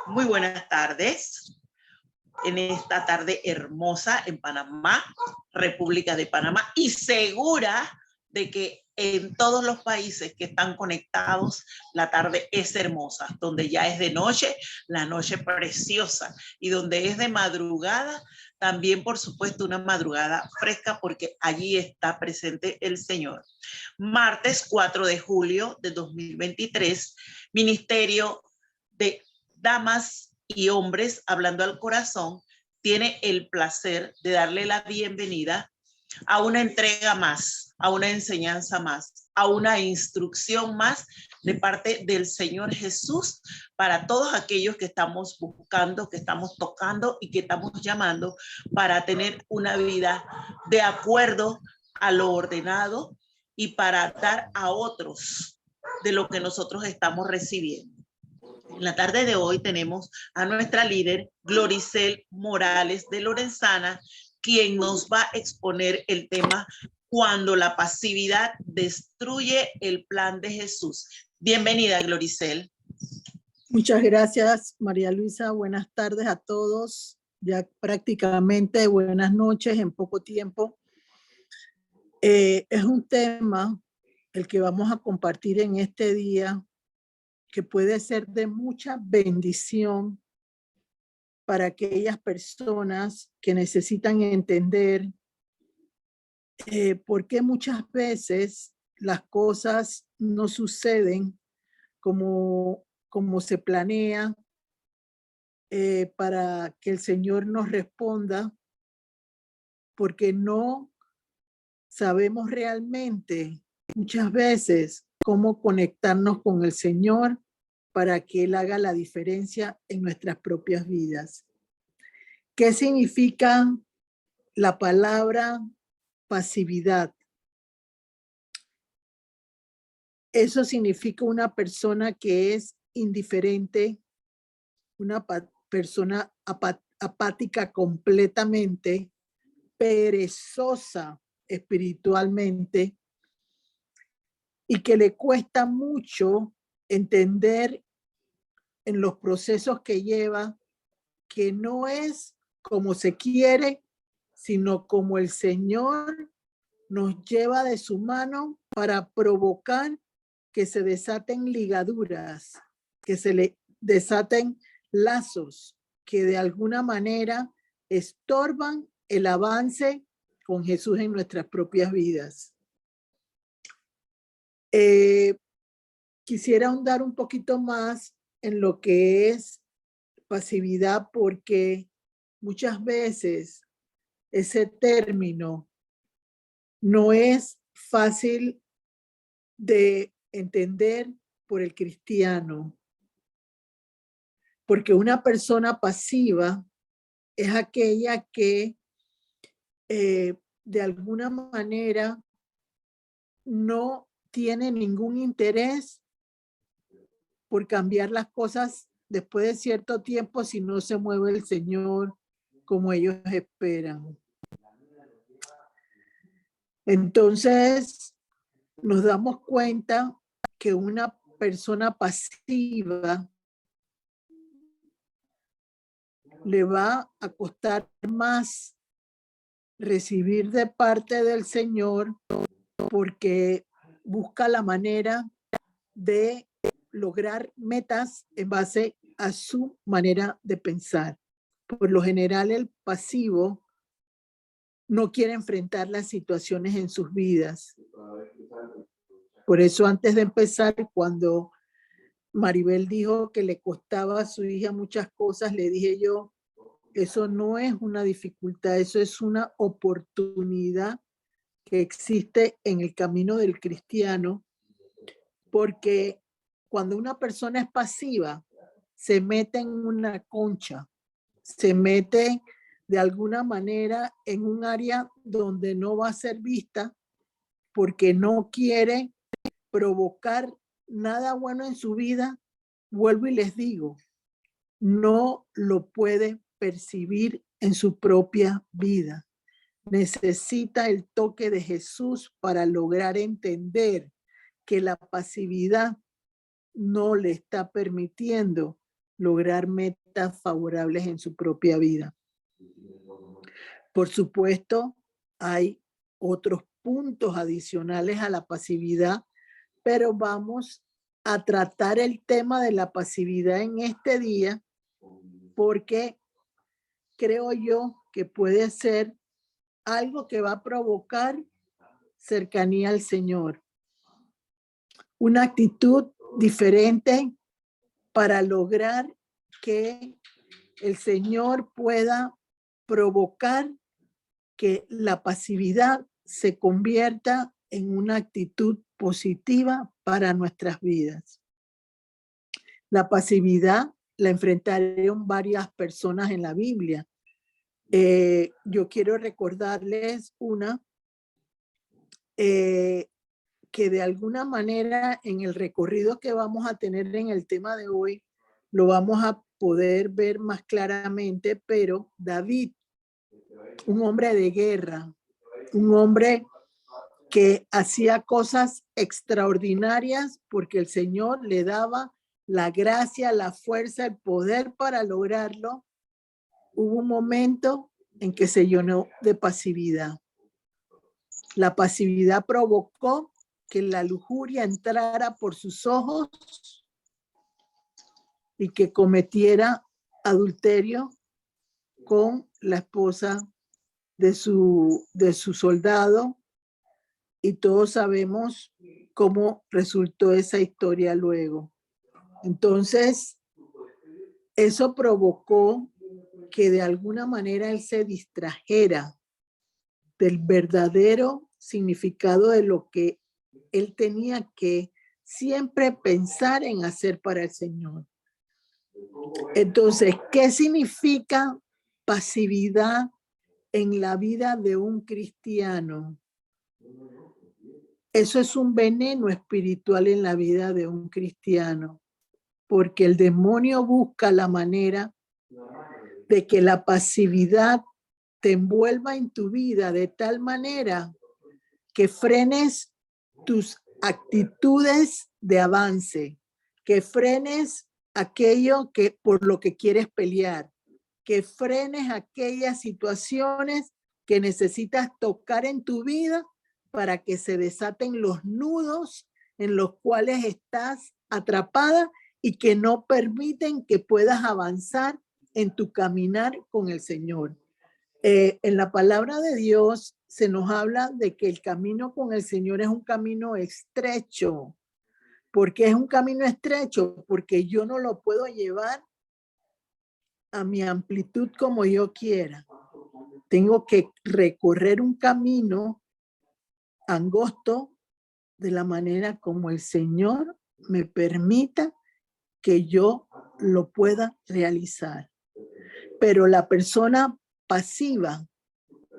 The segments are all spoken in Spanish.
Muy buenas tardes. En esta tarde hermosa en Panamá, República de Panamá, y segura de que en todos los países que están conectados, la tarde es hermosa, donde ya es de noche, la noche preciosa, y donde es de madrugada, también por supuesto una madrugada fresca, porque allí está presente el Señor. Martes 4 de julio de 2023, Ministerio de Damas y Hombres Hablando al Corazón tiene el placer de darle la bienvenida a una entrega más, a una enseñanza más, a una instrucción más de parte del Señor Jesús para todos aquellos que estamos buscando, que estamos tocando y que estamos llamando para tener una vida de acuerdo a lo ordenado y para dar a otros de lo que nosotros estamos recibiendo. En la tarde de hoy tenemos a nuestra líder, Gloricel Morales de Lorenzana, quien nos va a exponer el tema cuando la pasividad destruye el plan de Jesús. Bienvenida, Gloricel. Muchas gracias, María Luisa. Buenas tardes a todos. Ya prácticamente buenas noches en poco tiempo. Es un tema el que vamos a compartir en este día que puede ser de mucha bendición para aquellas personas que necesitan entender por qué muchas veces las cosas no suceden como se planea para que el Señor nos responda, porque no sabemos realmente muchas veces cómo conectarnos con el Señor para que Él haga la diferencia en nuestras propias vidas. ¿Qué significa la palabra pasividad? Eso significa una persona que es indiferente, una persona apática completamente, perezosa espiritualmente y que le cuesta mucho entender en los procesos que lleva que no es como se quiere, sino como el Señor nos lleva de su mano para provocar que se desaten ligaduras, que se le desaten lazos que de alguna manera estorban el avance con Jesús en nuestras propias vidas. Quisiera ahondar un poquito más en lo que es pasividad, porque muchas veces ese término no es fácil de entender por el cristiano, porque una persona pasiva es aquella que de alguna manera no tiene ningún interés por cambiar las cosas después de cierto tiempo si no se mueve el Señor como ellos esperan. Entonces nos damos cuenta que una persona pasiva le va a costar más recibir de parte del Señor, porque busca la manera de lograr metas en base a su manera de pensar. Por lo general, el pasivo no quiere enfrentar las situaciones en sus vidas. Por eso, antes de empezar, cuando Maribel dijo que le costaba a su hija muchas cosas, le dije yo, eso no es una dificultad, eso es una oportunidad que existe en el camino del cristiano, porque cuando una persona es pasiva, se mete en una concha, se mete de alguna manera en un área donde no va a ser vista, porque no quiere provocar nada bueno en su vida. Vuelvo y les digo, no lo puede percibir en su propia vida. Necesita el toque de Jesús para lograr entender que la pasividad no le está permitiendo lograr metas favorables en su propia vida. Por supuesto, hay otros puntos adicionales a la pasividad, pero vamos a tratar el tema de la pasividad en este día porque creo yo que puede ser algo que va a provocar cercanía al Señor. Una actitud diferente para lograr que el Señor pueda provocar que la pasividad se convierta en una actitud positiva para nuestras vidas. La pasividad la enfrentaron varias personas en la Biblia. Yo quiero recordarles una que de alguna manera en el recorrido que vamos a tener en el tema de hoy, lo vamos a poder ver más claramente, pero David, un hombre de guerra, un hombre que hacía cosas extraordinarias porque el Señor le daba la gracia, la fuerza, el poder para lograrlo. Hubo un momento en que se llenó de pasividad. La pasividad provocó que la lujuria entrara por sus ojos y que cometiera adulterio con la esposa de su soldado, y todos sabemos cómo resultó esa historia luego. Entonces, eso provocó que de alguna manera él se distrajera del verdadero significado de lo que él tenía que siempre pensar en hacer para el Señor. Entonces, ¿qué significa pasividad en la vida de un cristiano? Eso es un veneno espiritual en la vida de un cristiano, porque el demonio busca la manera de que la pasividad te envuelva en tu vida de tal manera que frenes tus actitudes de avance, que frenes aquello que por lo que quieres pelear, que frenes aquellas situaciones que necesitas tocar en tu vida para que se desaten los nudos en los cuales estás atrapada y que no permiten que puedas avanzar en tu caminar con el Señor. En la palabra de Dios se nos habla de que el camino con el Señor es un camino estrecho. ¿Por qué es un camino estrecho? Porque yo no lo puedo llevar a mi amplitud como yo quiera. Tengo que recorrer un camino angosto de la manera como el Señor me permita que yo lo pueda realizar. Pero la persona pasiva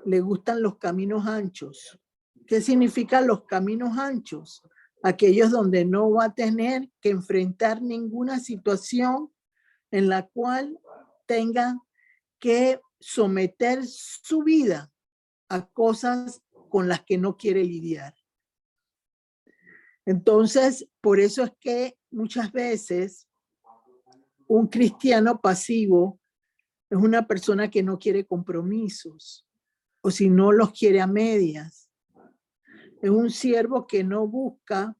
le gustan los caminos anchos. ¿Qué significan los caminos anchos? Aquellos donde no va a tener que enfrentar ninguna situación en la cual tenga que someter su vida a cosas con las que no quiere lidiar. Entonces, por eso es que muchas veces un cristiano pasivo es una persona que no quiere compromisos, o si no los quiere a medias. Es un siervo que no busca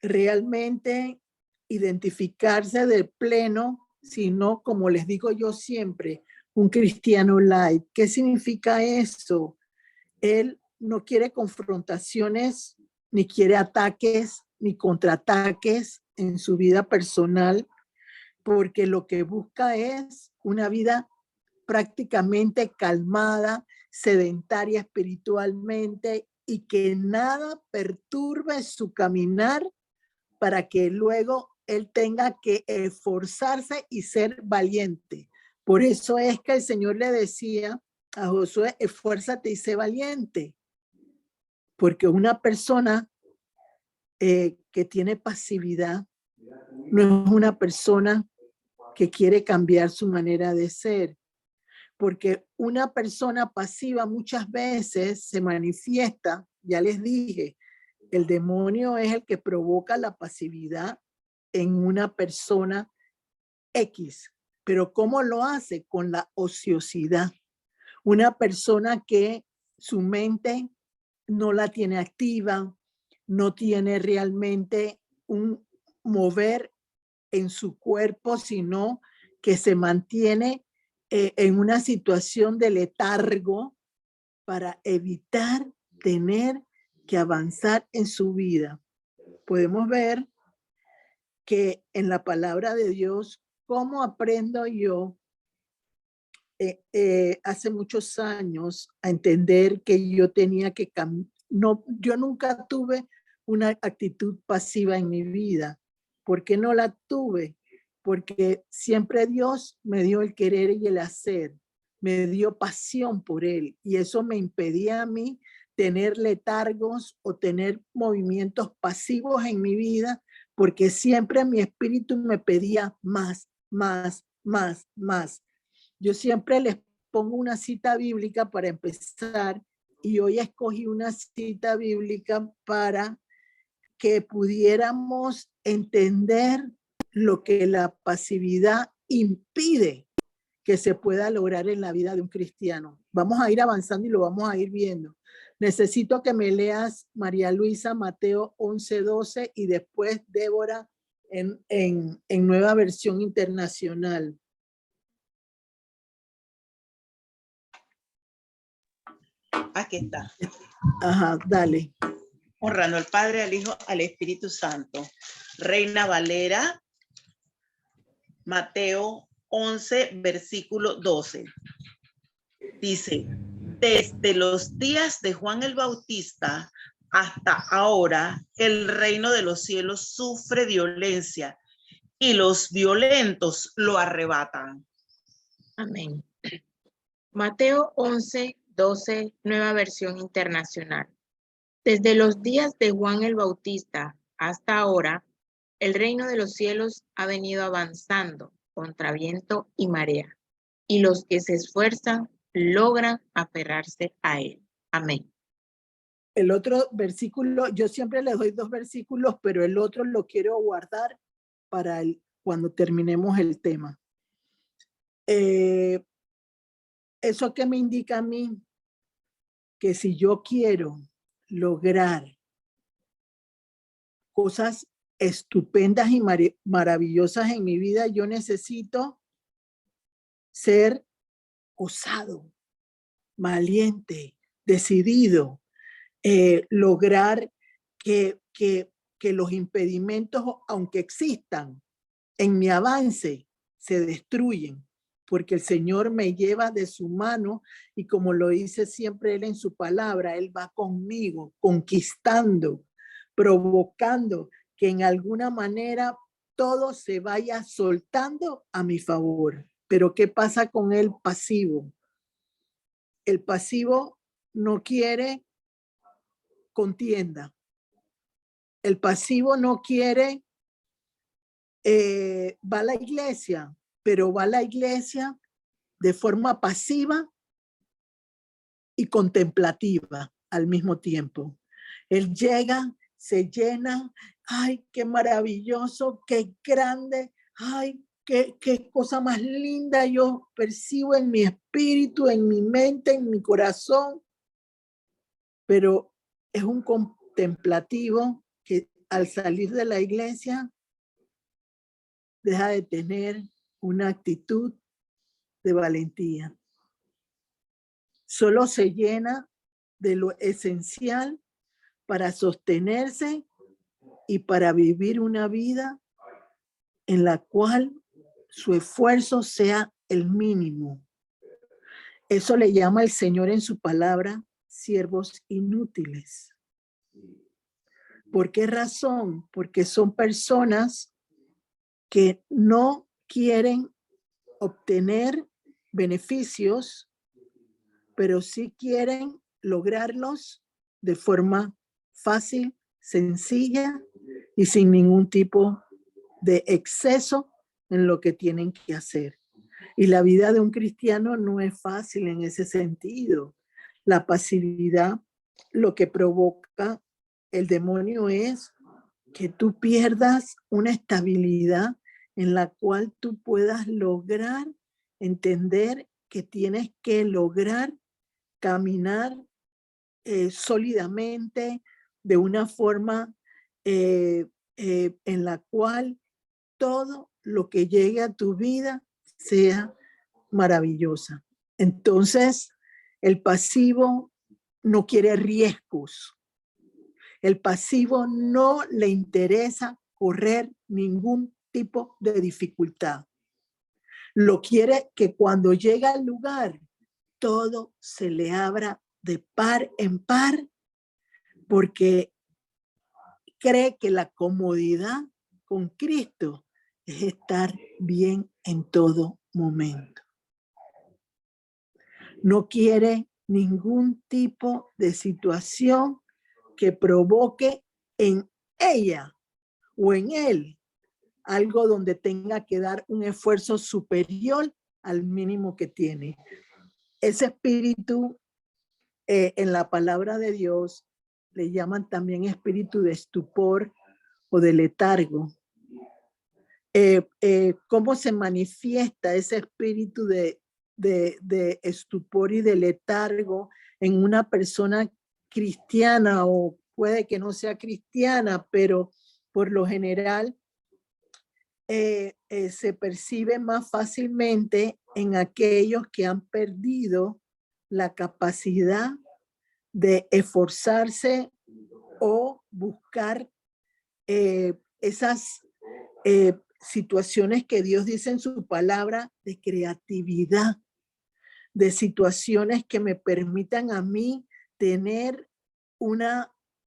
realmente identificarse de pleno, sino, como les digo yo siempre, un cristiano light. ¿Qué significa eso? Él no quiere confrontaciones, ni quiere ataques, ni contraataques en su vida personal, porque lo que busca es una vida prácticamente calmada, sedentaria espiritualmente, y que nada perturbe su caminar para que luego él tenga que esforzarse y ser valiente. Por eso es que el Señor le decía a Josué: esfuérzate y sé valiente, porque una persona que tiene pasividad no es una persona que quiere cambiar su manera de ser, porque una persona pasiva muchas veces se manifiesta, ya les dije, el demonio es el que provoca la pasividad en una persona X. Pero ¿cómo lo hace? Con la ociosidad. Una persona que su mente no la tiene activa, no tiene realmente un mover en su cuerpo, sino que se mantiene en una situación de letargo para evitar tener que avanzar en su vida. Podemos ver que en la palabra de Dios, ¿cómo aprendo yo hace muchos años a entender que yo tenía que cambiar? No, yo nunca tuve una actitud pasiva en mi vida. ¿Por qué no la tuve? Porque siempre Dios me dio el querer y el hacer, me dio pasión por él, y eso me impedía a mí tener letargos o tener movimientos pasivos en mi vida, porque siempre mi espíritu me pedía más, más, más, más. Yo siempre les pongo una cita bíblica para empezar, y hoy escogí una cita bíblica para que pudiéramos entender lo que la pasividad impide que se pueda lograr en la vida de un cristiano. Vamos a ir avanzando y lo vamos a ir viendo. Necesito que me leas, María Luisa, Mateo 11:12, y después Débora en Nueva Versión Internacional. Aquí está. Ajá, dale. Honrando al Padre, al Hijo, al Espíritu Santo. Reina Valera, Mateo 11, versículo 12. Dice, desde los días de Juan el Bautista hasta ahora, el reino de los cielos sufre violencia y los violentos lo arrebatan. Amén. Mateo 11:12, Nueva Versión Internacional. Desde los días de Juan el Bautista hasta ahora, el reino de los cielos ha venido avanzando contra viento y marea, y los que se esfuerzan logran aferrarse a él. Amén. El otro versículo, yo siempre les doy 2 versículos, pero el otro lo quiero guardar para cuando terminemos el tema. ¿Eso qué me indica a mí? Que si yo quiero lograr cosas estupendas y maravillosas en mi vida, yo necesito ser osado, valiente, decidido, lograr que los impedimentos, aunque existan en mi avance, se destruyen, porque el Señor me lleva de su mano, y como lo dice siempre Él en su palabra, Él va conmigo, conquistando, provocando que en alguna manera todo se vaya soltando a mi favor. Pero ¿qué pasa con el pasivo? El pasivo no quiere contienda. El pasivo no quiere, va a la iglesia, pero va a la iglesia de forma pasiva y contemplativa al mismo tiempo. Él llega, se llena, ay, qué maravilloso, qué grande, ay, qué cosa más linda yo percibo en mi espíritu, en mi mente, en mi corazón. Pero es un contemplativo que al salir de la iglesia deja de tener una actitud de valentía. Solo se llena de lo esencial para sostenerse y para vivir una vida en la cual su esfuerzo sea el mínimo. Eso le llama el Señor en su palabra siervos inútiles. ¿Por qué razón? Porque son personas que no quieren obtener beneficios, pero sí quieren lograrlos de forma fácil, sencilla y sin ningún tipo de exceso en lo que tienen que hacer. Y la vida de un cristiano no es fácil en ese sentido. La pasividad, lo que provoca el demonio es que tú pierdas una estabilidad en la cual tú puedas lograr entender que tienes que lograr caminar sólidamente de una forma en la cual todo lo que llegue a tu vida sea maravillosa. Entonces, el pasivo no quiere riesgos. El pasivo no le interesa correr ningún tipo de dificultad. Lo quiere que cuando llega al lugar, todo se le abra de par en par, porque cree que la comodidad con Cristo es estar bien en todo momento. No quiere ningún tipo de situación que provoque en ella o en él algo donde tenga que dar un esfuerzo superior al mínimo que tiene. Ese espíritu en la palabra de Dios le llaman también espíritu de estupor o de letargo. ¿Cómo se manifiesta ese espíritu de estupor y de letargo en una persona cristiana, o puede que no sea cristiana, pero por lo general se percibe más fácilmente en aquellos que han perdido la capacidad de esforzarse o buscar esas situaciones que Dios dice en su palabra de creatividad, de situaciones que me permitan a mí tener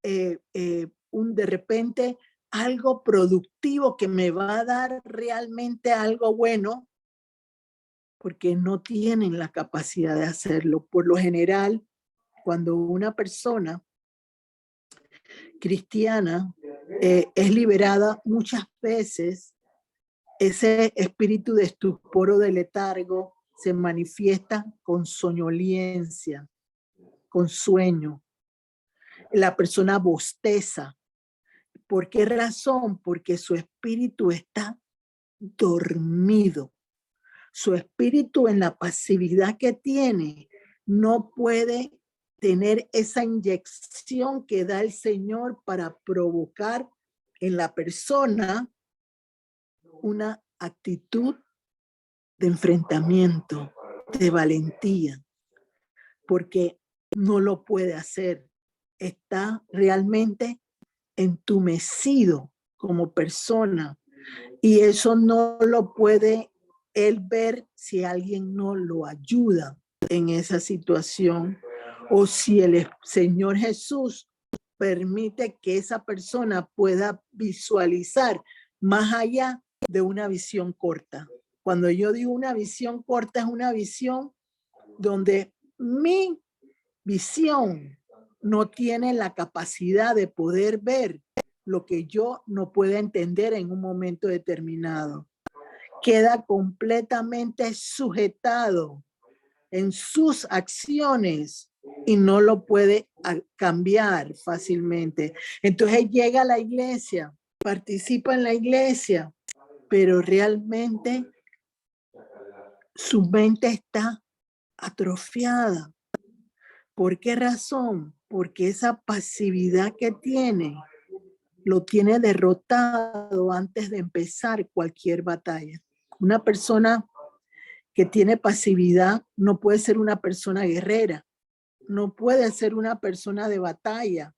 de repente algo productivo que me va a dar realmente algo bueno, porque no tienen la capacidad de hacerlo. Por lo general, cuando una persona cristiana es liberada, muchas veces ese espíritu de estupor o de letargo se manifiesta con soñolencia, con sueño. La persona bosteza. ¿Por qué razón? Porque su espíritu está dormido. Su espíritu, en la pasividad que tiene, no puede tener esa inyección que da el Señor para provocar en la persona una actitud de enfrentamiento, de valentía, porque no lo puede hacer. Está realmente entumecido como persona, y eso no lo puede él ver si alguien no lo ayuda en esa situación, o si el Señor Jesús permite que esa persona pueda visualizar más allá de una visión corta. Cuando yo digo una visión corta, es una visión donde mi visión no tiene la capacidad de poder ver lo que yo no pueda entender en un momento determinado. Queda completamente sujetado en sus acciones y no lo puede cambiar fácilmente. Entonces llega a la iglesia, participa en la iglesia, pero realmente su mente está atrofiada. ¿Por qué razón? Porque esa pasividad que tiene, lo tiene derrotado antes de empezar cualquier batalla. Una persona que tiene pasividad no puede ser una persona guerrera, no puede ser una persona de batalla,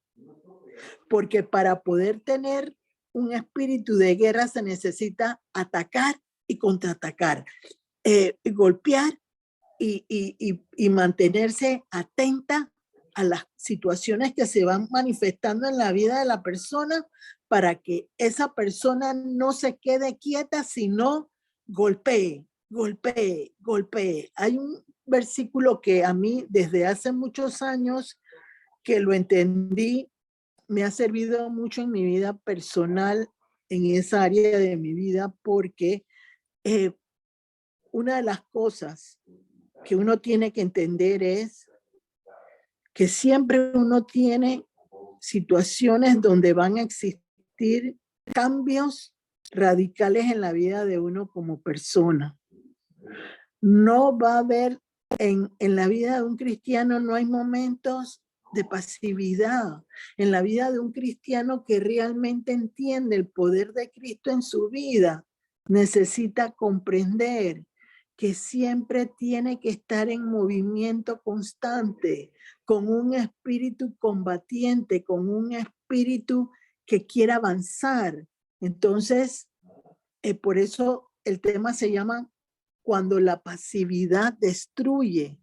porque para poder tener un espíritu de guerra se necesita atacar y contraatacar, golpear y mantenerse atenta a las situaciones que se van manifestando en la vida de la persona, para que esa persona no se quede quieta, sino golpee, golpee, golpee. Hay un versículo que a mí desde hace muchos años que lo entendí, me ha servido mucho en mi vida personal, en esa área de mi vida, porque una de las cosas que uno tiene que entender es que siempre uno tiene situaciones donde van a existir cambios radicales en la vida de uno como persona. No va a haber, en la vida de un cristiano no hay momentos de pasividad. En la vida de un cristiano que realmente entiende el poder de Cristo en su vida, necesita comprender que siempre tiene que estar en movimiento constante, con un espíritu combatiente, con un espíritu que quiera avanzar. Entonces, por eso el tema se llama cuando la pasividad destruye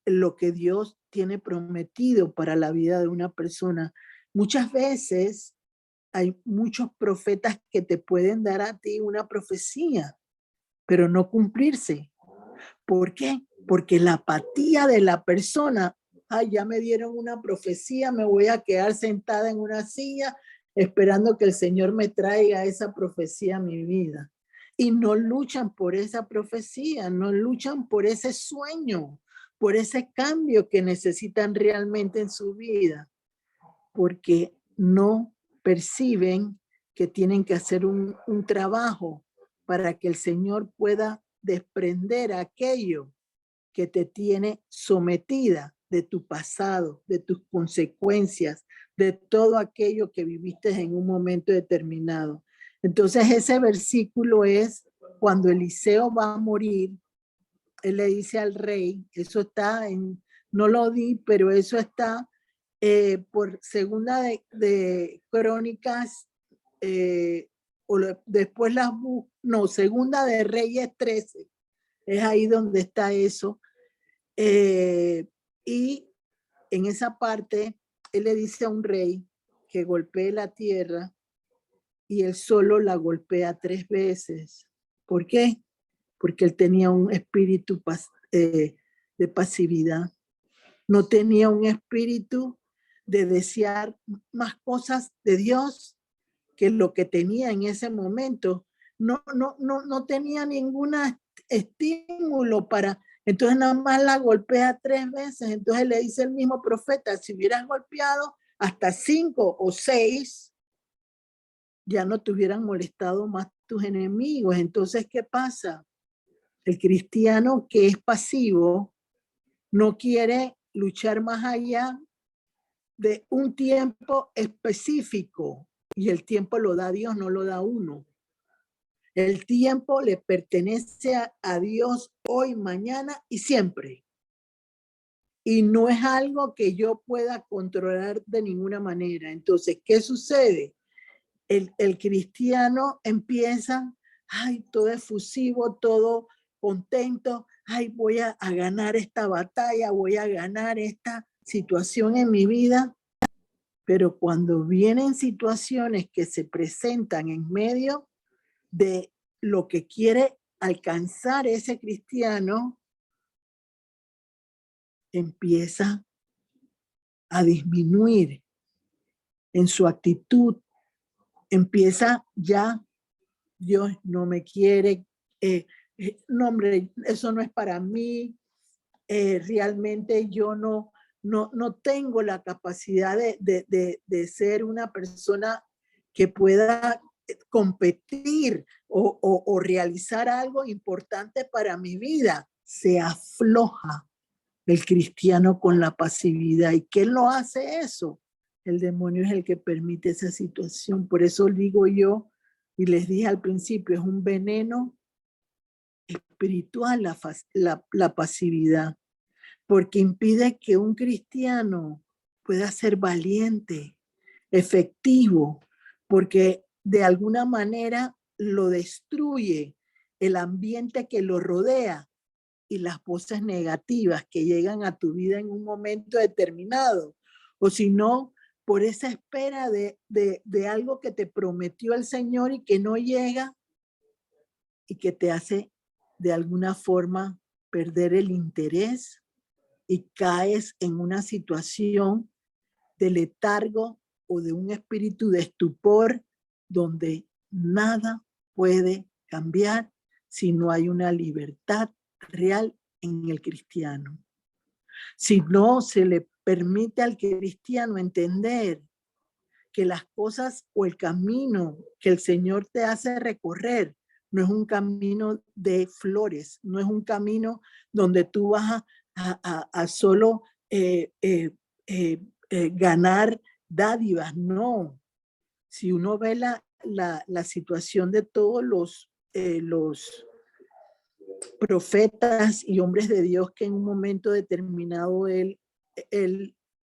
lo que Dios tiene prometido para la vida de una persona. Muchas veces hay muchos profetas que te pueden dar a ti una profecía, pero no cumplirse. ¿Por qué? Porque la apatía de la persona, ay, ya me dieron una profecía, me voy a quedar sentada en una silla esperando que el Señor me traiga esa profecía a mi vida. Y no luchan por esa profecía, no luchan por ese sueño, por ese cambio que necesitan realmente en su vida, porque no perciben que tienen que hacer un trabajo para que el Señor pueda desprender aquello que te tiene sometida de tu pasado, de tus consecuencias, de todo aquello que viviste en un momento determinado. Entonces ese versículo es cuando Eliseo va a morir, él le dice al rey, eso está en, no lo di, pero eso está por segunda de Crónicas, después no, segunda de Reyes 13, es ahí donde está eso. Y en esa parte, él le dice a un rey que golpee la tierra y él solo la golpea 3 veces. ¿Por qué? Porque él tenía un espíritu de pasividad. No tenía un espíritu de desear más cosas de Dios que lo que tenía en ese momento. No tenía ningún estímulo para... Entonces nada más la golpea 3 veces. Entonces le dice el mismo profeta, si hubieras golpeado hasta 5 o 6, ya no te hubieran molestado más tus enemigos. Entonces, ¿qué pasa? El cristiano que es pasivo no quiere luchar más allá de un tiempo específico, y el tiempo lo da Dios, no lo da uno. El tiempo le pertenece a Dios hoy, mañana y siempre. Y no es algo que yo pueda controlar de ninguna manera. Entonces, ¿qué sucede? El cristiano empieza, ay, todo efusivo, todo contento, ay, voy a ganar esta batalla, voy a ganar esta situación en mi vida. Pero cuando vienen situaciones que se presentan en medio de lo que quiere alcanzar ese cristiano, empieza a disminuir en su actitud, empieza ya, Dios no me quiere, no hombre, eso no es para mí, realmente yo no tengo la capacidad de ser una persona que pueda competir o realizar algo importante para mi vida. Se afloja el cristiano con la pasividad. ¿Y quién lo hace eso? El demonio es el que permite esa situación. Por eso digo yo, y les dije al principio, es un veneno espiritual la pasividad, porque impide que un cristiano pueda ser valiente, efectivo, porque de alguna manera lo destruye el ambiente que lo rodea y las voces negativas que llegan a tu vida en un momento determinado, o si no, por esa espera de algo que te prometió el Señor y que no llega y que te hace de alguna forma perder el interés y caes en una situación de letargo o de un espíritu de estupor donde nada puede cambiar si no hay una libertad real en el cristiano. Si no se le permite al cristiano entender que las cosas o el camino que el Señor te hace recorrer no es un camino de flores, no es un camino donde tú vas a solo ganar dádivas, no. Si uno ve la situación de todos los profetas y hombres de Dios que en un momento determinado él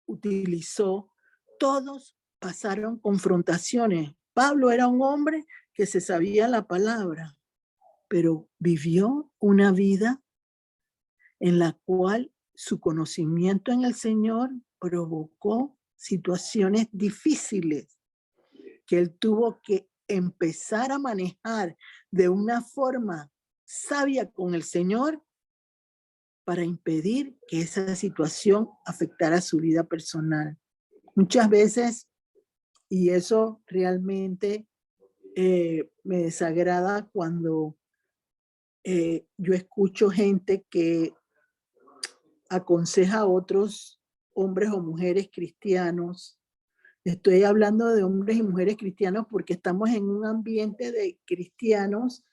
utilizó, todos pasaron confrontaciones. Pablo era un hombre que se sabía la palabra, pero vivió una vida en la cual su conocimiento en el Señor provocó situaciones difíciles que él tuvo que empezar a manejar de una forma sabia con el Señor para impedir que esa situación afectara su vida personal. Muchas veces, y eso realmente me desagrada cuando yo escucho gente que aconseja a otros hombres o mujeres cristianos. Estoy hablando de hombres y mujeres cristianos porque estamos en un ambiente de cristianos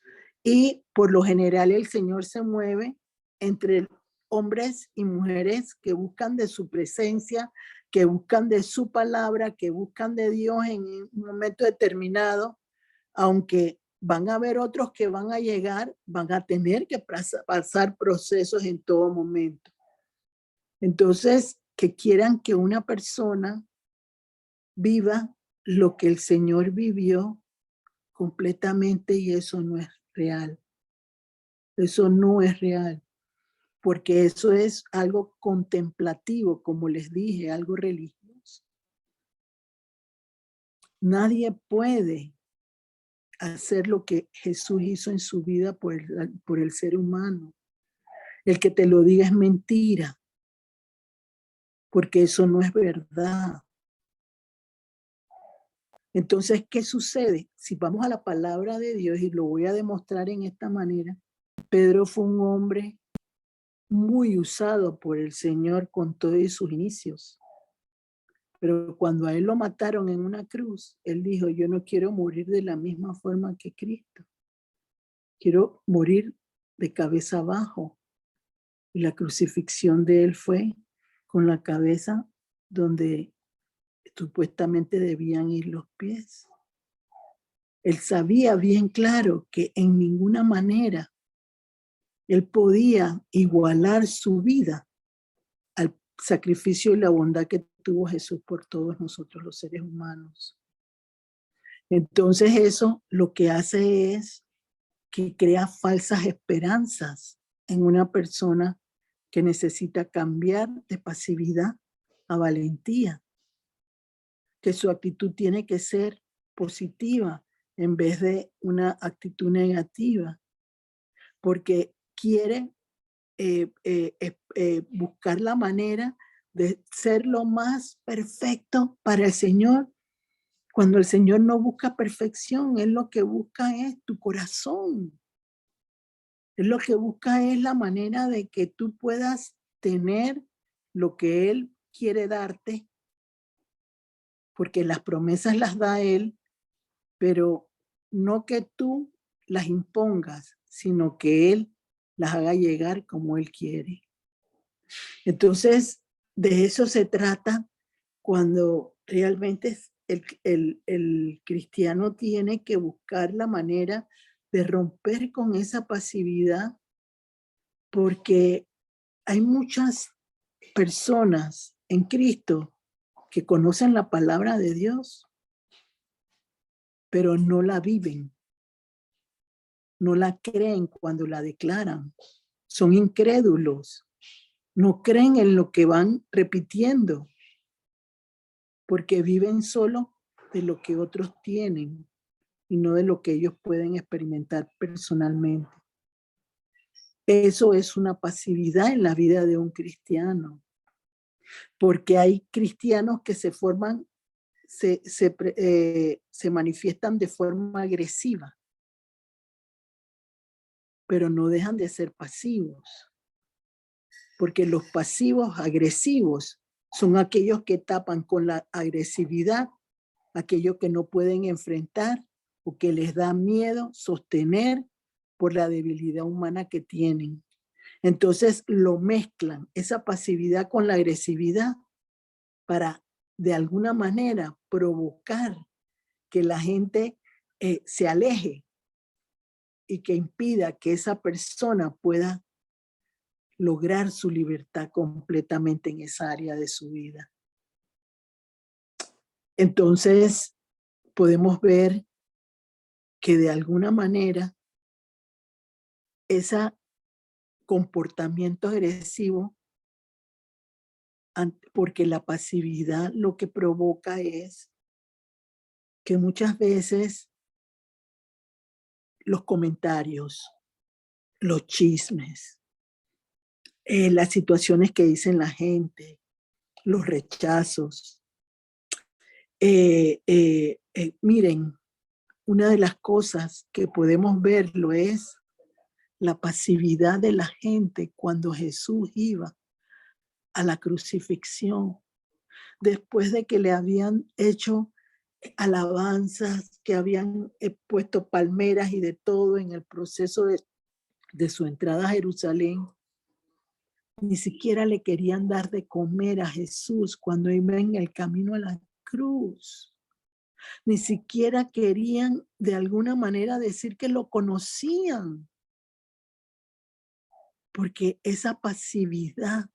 y por lo general el Señor se mueve entre hombres y mujeres que buscan de su presencia, que buscan de su palabra, que buscan de Dios en un momento determinado, aunque van a haber otros que van a llegar, van a tener que pasar procesos en todo momento. Entonces, que quieran que una persona viva lo que el Señor vivió completamente, y eso no es real. Eso no es real, porque eso es algo contemplativo, como les dije, algo religioso. Nadie puede hacer lo que Jesús hizo en su vida por el ser humano. El que te lo diga es mentira, porque eso no es verdad. Entonces, ¿qué sucede? Si vamos a la palabra de Dios, y lo voy a demostrar en esta manera, Pedro fue un hombre muy usado por el Señor con todos sus inicios. Pero cuando a él lo mataron en una cruz, él dijo, yo no quiero morir de la misma forma que Cristo. Quiero morir de cabeza abajo. Y la crucifixión de él fue con la cabeza donde supuestamente debían ir los pies. Él sabía bien claro que en ninguna manera él podía igualar su vida al sacrificio y la bondad que tuvo Jesús por todos nosotros los seres humanos. Entonces eso lo que hace es que crea falsas esperanzas en una persona que necesita cambiar de pasividad a valentía, que su actitud tiene que ser positiva en vez de una actitud negativa, porque quiere buscar la manera de ser lo más perfecto para el Señor, cuando el Señor no busca perfección. Él lo que busca es tu corazón. Él lo que busca es la manera de que tú puedas tener lo que Él quiere darte, porque las promesas las da Él, pero no que tú las impongas, sino que Él las haga llegar como Él quiere. Entonces, de eso se trata cuando realmente el cristiano tiene que buscar la manera de romper con esa pasividad, porque hay muchas personas en Cristo que conocen la palabra de Dios, pero no la viven, no la creen cuando la declaran, son incrédulos, no creen en lo que van repitiendo, porque viven solo de lo que otros tienen y no de lo que ellos pueden experimentar personalmente. Eso es una pasividad en la vida de un cristiano, porque hay cristianos que se forman, se manifiestan de forma agresiva, pero no dejan de ser pasivos, porque los pasivos agresivos son aquellos que tapan con la agresividad aquello que no pueden enfrentar o que les da miedo sostener por la debilidad humana que tienen. Entonces lo mezclan, esa pasividad con la agresividad, para de alguna manera provocar que la gente se aleje y que impida que esa persona pueda lograr su libertad completamente en esa área de su vida. Entonces, podemos ver que de alguna manera ese comportamiento agresivo, porque la pasividad lo que provoca es que muchas veces los comentarios, los chismes, las situaciones que dicen la gente, los rechazos. Miren, una de las cosas que podemos verlo es la pasividad de la gente cuando Jesús iba a la crucifixión, después de que le habían hecho alabanzas, que habían puesto palmeras y de todo en el proceso de su entrada a Jerusalén. Ni siquiera le querían dar de comer a Jesús cuando iba en el camino a la cruz. Ni siquiera querían de alguna manera decir que lo conocían. Porque esa pasividad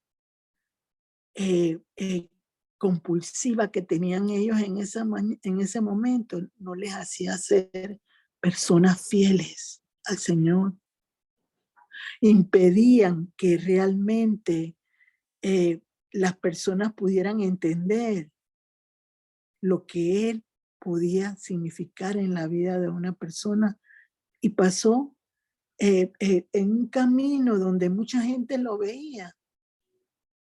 compulsiva que tenían ellos en ese momento no les hacía ser personas fieles al Señor. Impedían que realmente las personas pudieran entender lo que Él podía significar en la vida de una persona. Y pasó en un camino donde mucha gente lo veía,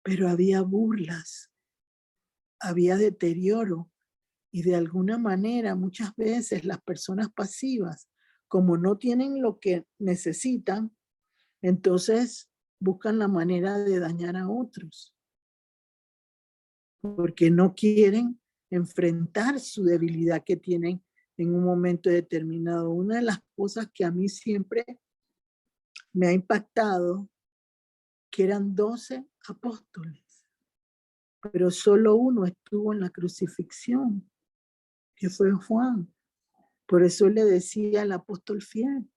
pero había burlas, había deterioro, y de alguna manera muchas veces las personas pasivas, como no tienen lo que necesitan, entonces buscan la manera de dañar a otros, porque no quieren enfrentar su debilidad que tienen en un momento determinado. Una de las cosas que a mí siempre me ha impactado, que eran 12 apóstoles, pero solo uno estuvo en la crucifixión, que fue Juan. Por eso le decía al apóstol fiel.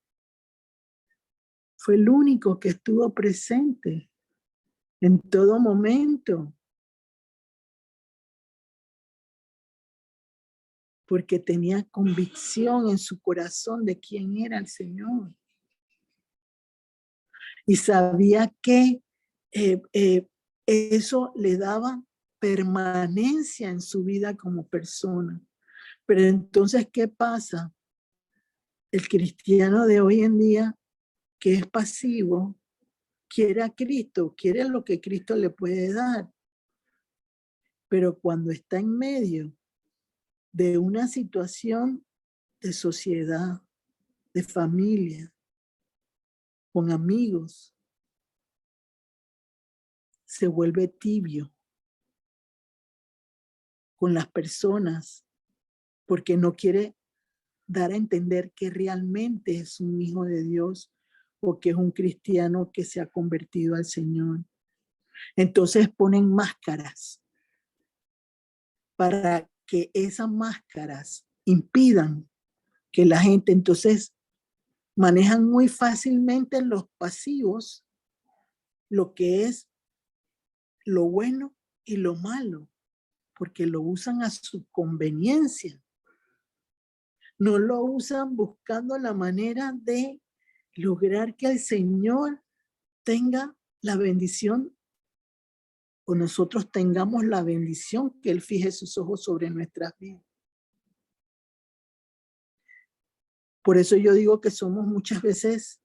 Fue el único que estuvo presente en todo momento, porque tenía convicción en su corazón de quién era el Señor. Y sabía que eso le daba permanencia en su vida como persona. Pero entonces, ¿qué pasa? El cristiano de hoy en día, que es pasivo, quiere a Cristo, quiere lo que Cristo le puede dar. Pero cuando está en medio de una situación de sociedad, de familia, con amigos, se vuelve tibio con las personas porque no quiere dar a entender que realmente es un hijo de Dios o que es un cristiano que se ha convertido al Señor. Entonces ponen máscaras para que esas máscaras impidan que la gente, entonces manejan muy fácilmente los pasivos lo que es lo bueno y lo malo, porque lo usan a su conveniencia. No lo usan buscando la manera de lograr que el Señor tenga la bendición o nosotros tengamos la bendición, que Él fije sus ojos sobre nuestras vidas. Por eso yo digo que somos muchas veces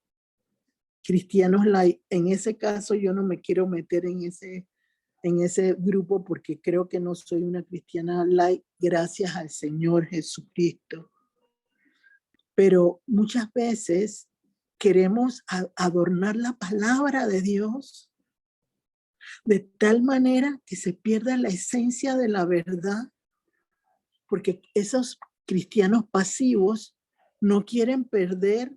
cristianos light. En ese caso yo no me quiero meter en ese grupo porque creo que no soy una cristiana light, gracias al Señor Jesucristo. Pero muchas veces queremos adornar la palabra de Dios de tal manera que se pierda la esencia de la verdad, porque esos cristianos pasivos no quieren perder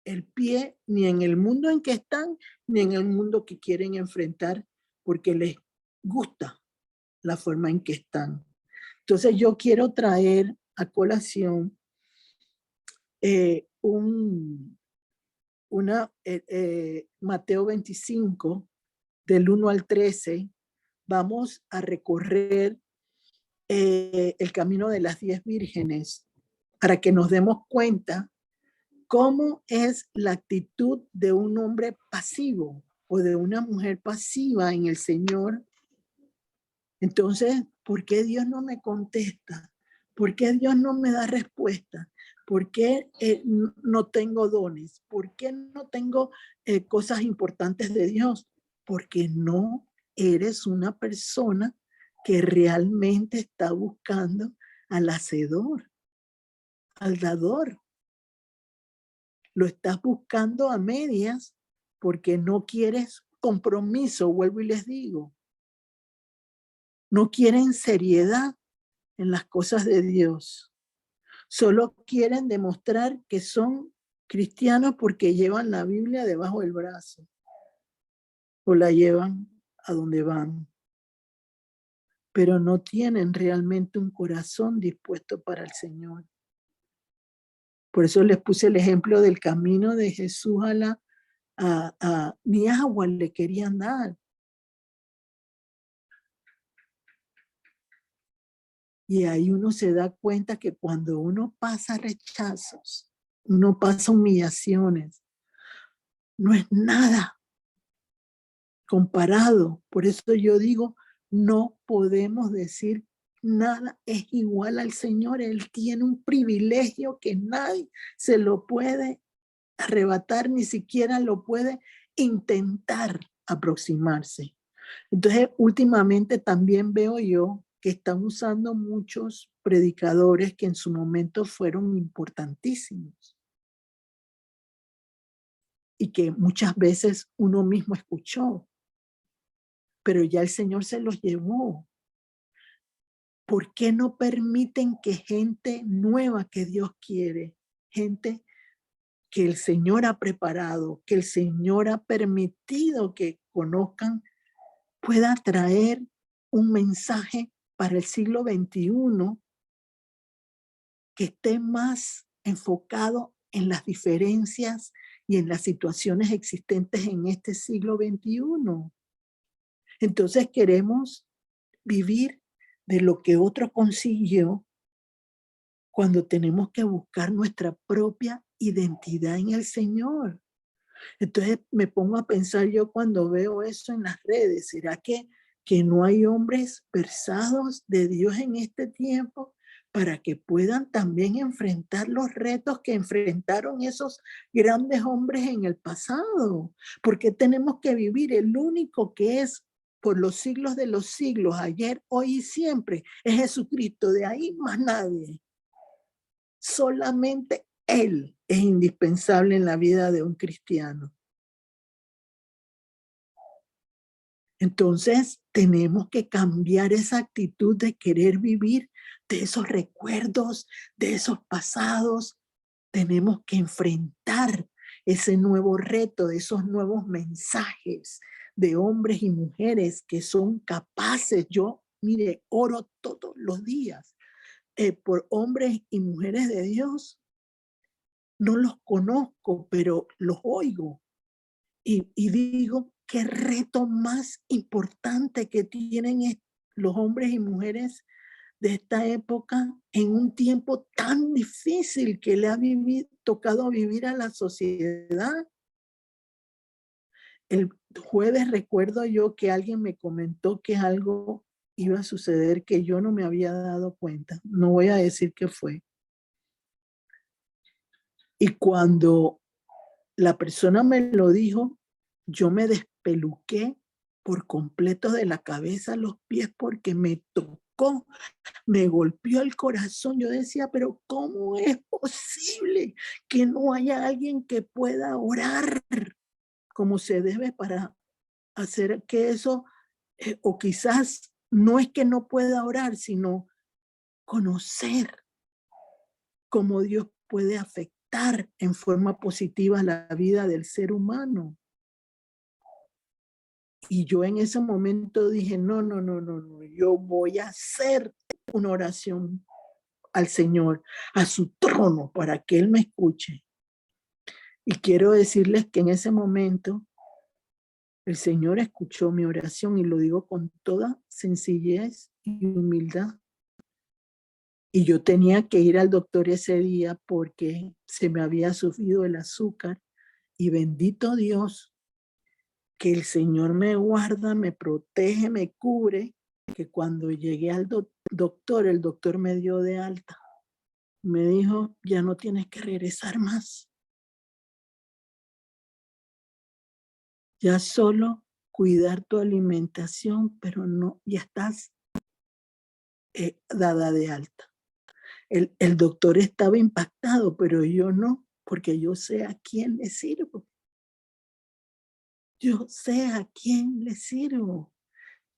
el pie ni en el mundo en que están, ni en el mundo que quieren enfrentar, porque les gusta la forma en que están. Entonces yo quiero traer a colación Mateo 25, del 1 al 13. Vamos a recorrer el camino de las 10 vírgenes para que nos demos cuenta cómo es la actitud de un hombre pasivo o de una mujer pasiva en el Señor. Entonces, ¿por qué Dios no me contesta? ¿Por qué Dios no me da respuesta? ¿Por qué no tengo dones? ¿Por qué no tengo cosas importantes de Dios? Porque no eres una persona que realmente está buscando al hacedor, al dador. Lo estás buscando a medias porque no quieres compromiso, vuelvo y les digo. No quieren seriedad en las cosas de Dios. Solo quieren demostrar que son cristianos porque llevan la Biblia debajo del brazo o la llevan a donde van. Pero no tienen realmente un corazón dispuesto para el Señor. Por eso les puse el ejemplo del camino de Jesús ni agua le querían dar. Y ahí uno se da cuenta que cuando uno pasa rechazos, uno pasa humillaciones, no es nada comparado. Por eso yo digo, no podemos decir nada es igual al Señor. Él tiene un privilegio que nadie se lo puede arrebatar, ni siquiera lo puede intentar aproximarse. Entonces, últimamente también veo yo que están usando muchos predicadores que en su momento fueron importantísimos y que muchas veces uno mismo escuchó, pero ya el Señor se los llevó. ¿Por qué no permiten que gente nueva que Dios quiere, gente que el Señor ha preparado, que el Señor ha permitido que conozcan, pueda traer un mensaje para el siglo XXI que esté más enfocado en las diferencias y en las situaciones existentes en este siglo XXI? Entonces queremos vivir de lo que otro consiguió cuando tenemos que buscar nuestra propia identidad en el Señor. Entonces me pongo a pensar yo cuando veo eso en las redes, ¿será que no hay hombres versados de Dios en este tiempo para que puedan también enfrentar los retos que enfrentaron esos grandes hombres en el pasado? Porque tenemos que vivir el único que es por los siglos de los siglos, ayer, hoy y siempre, es Jesucristo, de ahí más nadie. Solamente Él es indispensable en la vida de un cristiano. Entonces, tenemos que cambiar esa actitud de querer vivir de esos recuerdos, de esos pasados. Tenemos que enfrentar ese nuevo reto, de esos nuevos mensajes de hombres y mujeres que son capaces. Yo, mire, oro todos los días por hombres y mujeres de Dios. No los conozco, pero los oigo y digo, qué reto más importante que tienen los hombres y mujeres de esta época en un tiempo tan difícil que le ha tocado vivir a la sociedad. El jueves recuerdo yo que alguien me comentó que algo iba a suceder que yo no me había dado cuenta. No voy a decir qué fue. Y cuando la persona me lo dijo, yo me despeluqué por completo de la cabeza a los pies porque me tocó, me golpeó el corazón. Yo decía, pero ¿cómo es posible que no haya alguien que pueda orar como se debe para hacer que eso, o quizás no es que no pueda orar, sino conocer cómo Dios puede afectar en forma positiva la vida del ser humano. Y yo en ese momento dije, no, yo voy a hacer una oración al Señor, a su trono, para que Él me escuche. Y quiero decirles que en ese momento el Señor escuchó mi oración, y lo digo con toda sencillez y humildad. Y yo tenía que ir al doctor ese día porque se me había subido el azúcar, y bendito Dios, que el Señor me guarda, me protege, me cubre, que cuando llegué al doctor, el doctor me dio de alta. Me dijo, ya no tienes que regresar más. Ya solo cuidar tu alimentación, pero no, ya estás dada de alta. El doctor estaba impactado, pero yo no, porque yo sé a quién le sirvo. Yo sé a quién le sirvo.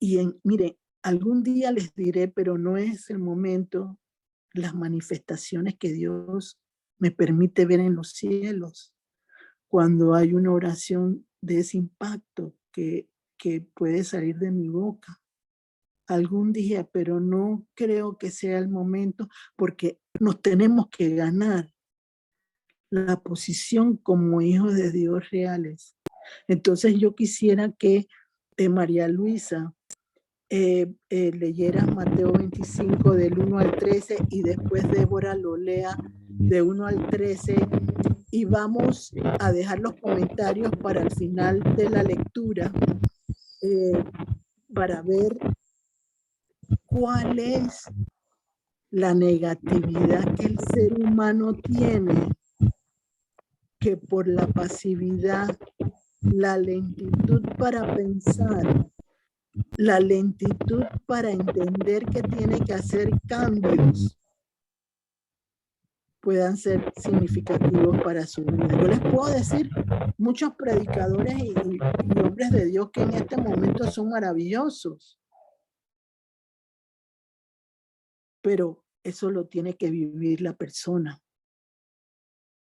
Y mire, algún día les diré, pero no es el momento, las manifestaciones que Dios me permite ver en los cielos, cuando hay una oración de ese impacto que puede salir de mi boca. Algún día, pero no creo que sea el momento, porque nos tenemos que ganar la posición como hijos de Dios reales. Entonces yo quisiera que María Luisa leyeras Mateo 25 del 1 al 13, y después Débora lo lea de 1 al 13, y vamos a dejar los comentarios para el final de la lectura, para ver cuál es la negatividad que el ser humano tiene, que por la pasividad, la lentitud para pensar, la lentitud para entender que tiene que hacer cambios, puedan ser significativos para su vida. Yo les puedo decir muchos predicadores y hombres de Dios que en este momento son maravillosos, pero eso lo tiene que vivir la persona,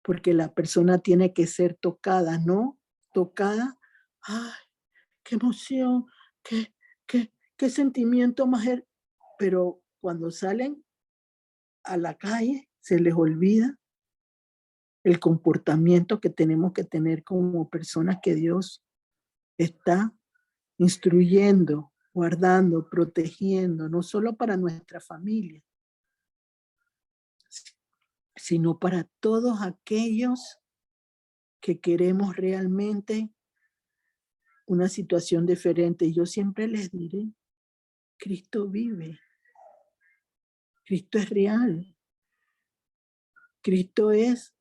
porque la persona tiene que ser tocada, ¿no? Tocada, ¡ay, qué emoción! ¿Qué sentimiento más? Pero cuando salen a la calle, se les olvida el comportamiento que tenemos que tener como personas que Dios está instruyendo, guardando, protegiendo, no solo para nuestra familia, sino para todos aquellos que queremos realmente una situación diferente. Y yo siempre les diré, Cristo vive, Cristo es real, Cristo es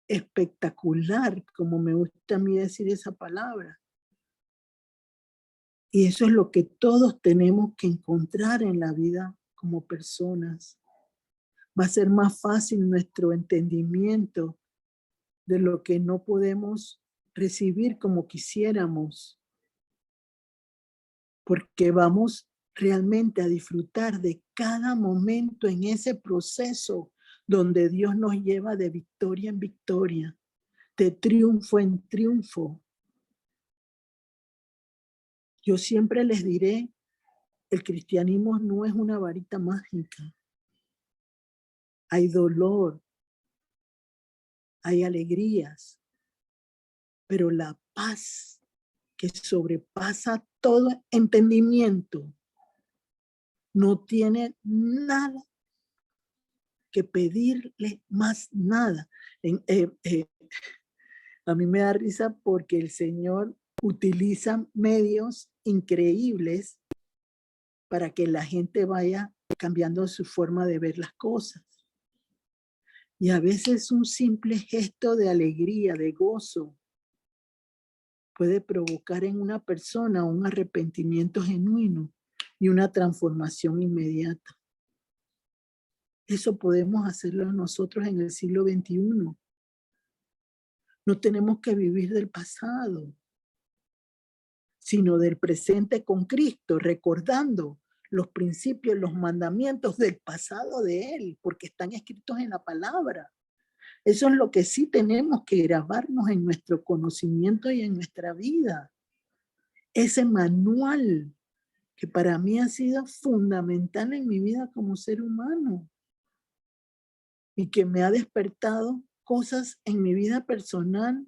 espectacular, como me gusta a mí decir esa palabra. Y eso es lo que todos tenemos que encontrar en la vida como personas. Va a ser más fácil nuestro entendimiento de lo que no podemos recibir como quisiéramos, porque vamos realmente a disfrutar de cada momento en ese proceso donde Dios nos lleva de victoria en victoria, de triunfo en triunfo. Yo siempre les diré, el cristianismo no es una varita mágica. Hay dolor, hay alegrías, pero la paz que sobrepasa todo entendimiento no tiene nada que pedirle más nada. A mí me da risa porque el Señor utiliza medios increíbles para que la gente vaya cambiando su forma de ver las cosas. Y a veces un simple gesto de alegría, de gozo, puede provocar en una persona un arrepentimiento genuino y una transformación inmediata. Eso podemos hacerlo nosotros en el siglo XXI. No tenemos que vivir del pasado, sino del presente con Cristo, recordando los principios, los mandamientos del pasado de Él, porque están escritos en la palabra. Eso es lo que sí tenemos que grabarnos en nuestro conocimiento y en nuestra vida. Ese manual que para mí ha sido fundamental en mi vida como ser humano y que me ha despertado cosas en mi vida personal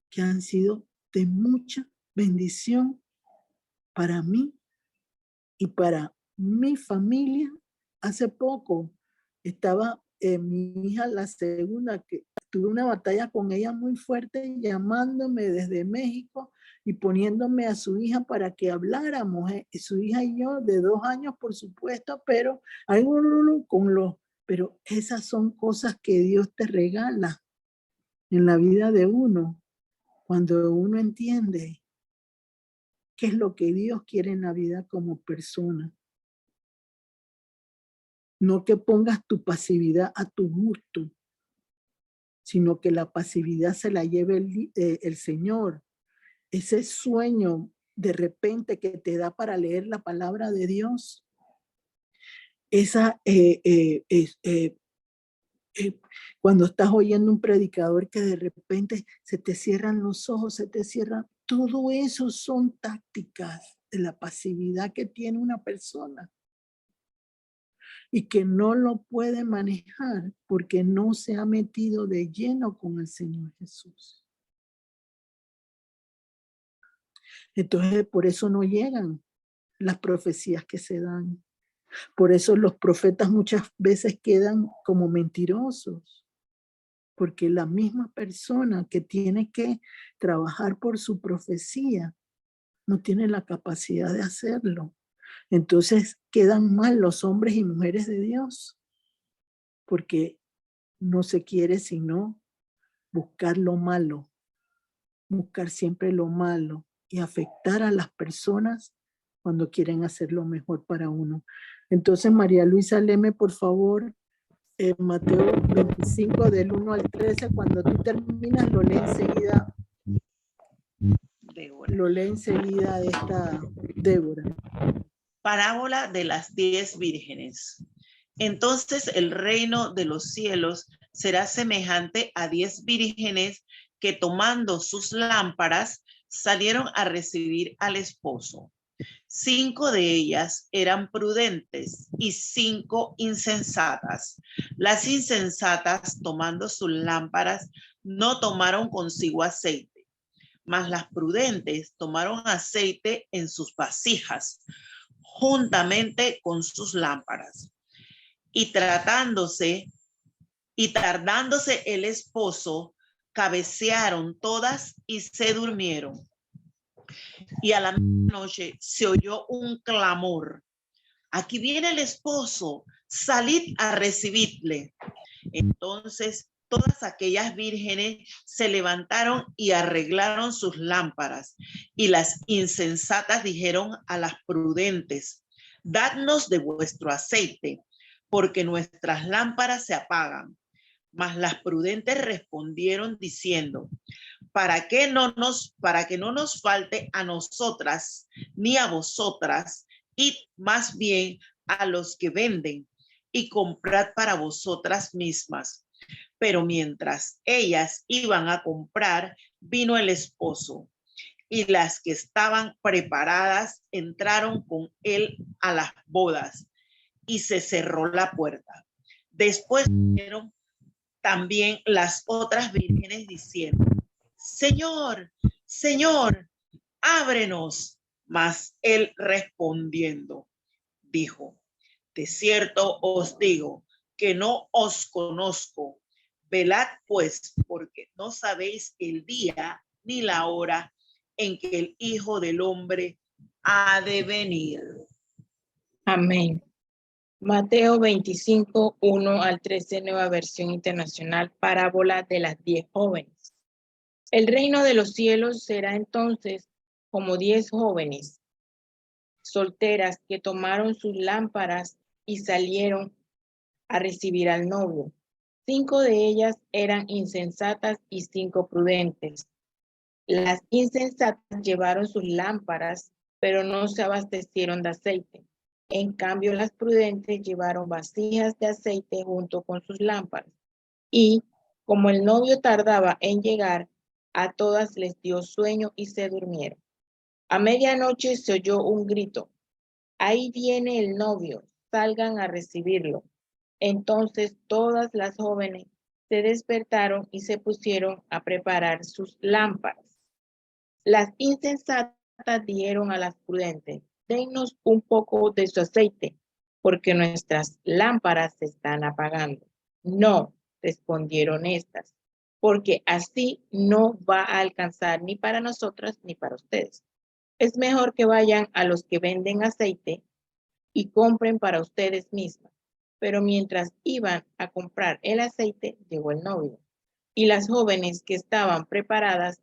que han sido de mucha bendición para mí y para mi familia. Hace poco estaba mi hija, la segunda, que tuve una batalla con ella muy fuerte, llamándome desde México y poniéndome a su hija para que habláramos. Su hija y yo, de 2 años, por supuesto, pero pero esas son cosas que Dios te regala en la vida de uno, cuando uno entiende qué es lo que Dios quiere en la vida como persona. No que pongas tu pasividad a tu gusto, sino que la pasividad se la lleve el Señor. Ese sueño de repente que te da para leer la palabra de Dios, cuando estás oyendo un predicador que de repente se te cierran los ojos, se te cierran, todo eso son tácticas de la pasividad que tiene una persona y que no lo puede manejar porque no se ha metido de lleno con el Señor Jesús. Entonces, por eso no llegan las profecías que se dan. Por eso los profetas muchas veces quedan como mentirosos, porque la misma persona que tiene que trabajar por su profecía no tiene la capacidad de hacerlo. Entonces quedan mal los hombres y mujeres de Dios, porque no se quiere sino buscar lo malo, buscar siempre lo malo y afectar a las personas cuando quieren hacer lo mejor para uno. Entonces, María Luisa, léeme por favor Mateo 25 del 1 al 13. Cuando tú terminas, lo lee enseguida. Débora. Lo lee enseguida esta Débora. Parábola de las 10 vírgenes. Entonces el reino de los cielos será semejante a 10 vírgenes que tomando sus lámparas salieron a recibir al esposo. 5 de ellas eran prudentes y 5 insensatas. Las insensatas, tomando sus lámparas, no tomaron consigo aceite, mas las prudentes tomaron aceite en sus vasijas, juntamente con sus lámparas. Y tardándose el esposo, cabecearon todas y se durmieron. Y a la noche se oyó un clamor: aquí viene el esposo, salid a recibirle. Entonces todas aquellas vírgenes se levantaron y arreglaron sus lámparas. Y las insensatas dijeron a las prudentes: dadnos de vuestro aceite, porque nuestras lámparas se apagan. Mas las prudentes respondieron diciendo: para que no nos falte a nosotras ni a vosotras, id más bien a los que venden y comprad para vosotras mismas. Pero mientras ellas iban a comprar, vino el esposo, y las que estaban preparadas entraron con él a las bodas, y se cerró la puerta. Después vinieron también las otras vírgenes diciendo: Señor, Señor, ábrenos. Mas él respondiendo dijo: de cierto os digo que no os conozco. Velad pues, porque no sabéis el día ni la hora en que el Hijo del Hombre ha de venir. Amén. Mateo 25, 1 al 13, nueva versión internacional, parábola de las 10 jóvenes. El reino de los cielos será entonces como 10 jóvenes solteras que tomaron sus lámparas y salieron a recibir al novio. 5 de ellas eran insensatas y 5 prudentes. Las insensatas llevaron sus lámparas, pero no se abastecieron de aceite. En cambio, las prudentes llevaron vasijas de aceite junto con sus lámparas. Y, como el novio tardaba en llegar, a todas les dio sueño y se durmieron. A medianoche se oyó un grito: «Ahí viene el novio, salgan a recibirlo». Entonces todas las jóvenes se despertaron y se pusieron a preparar sus lámparas. Las insensatas dijeron a las prudentes: «Dennos un poco de su aceite, porque nuestras lámparas se están apagando». «No», respondieron estas, «porque así no va a alcanzar ni para nosotras ni para ustedes. Es mejor que vayan a los que venden aceite y compren para ustedes mismas». Pero mientras iban a comprar el aceite, llegó el novio, y las jóvenes que estaban preparadas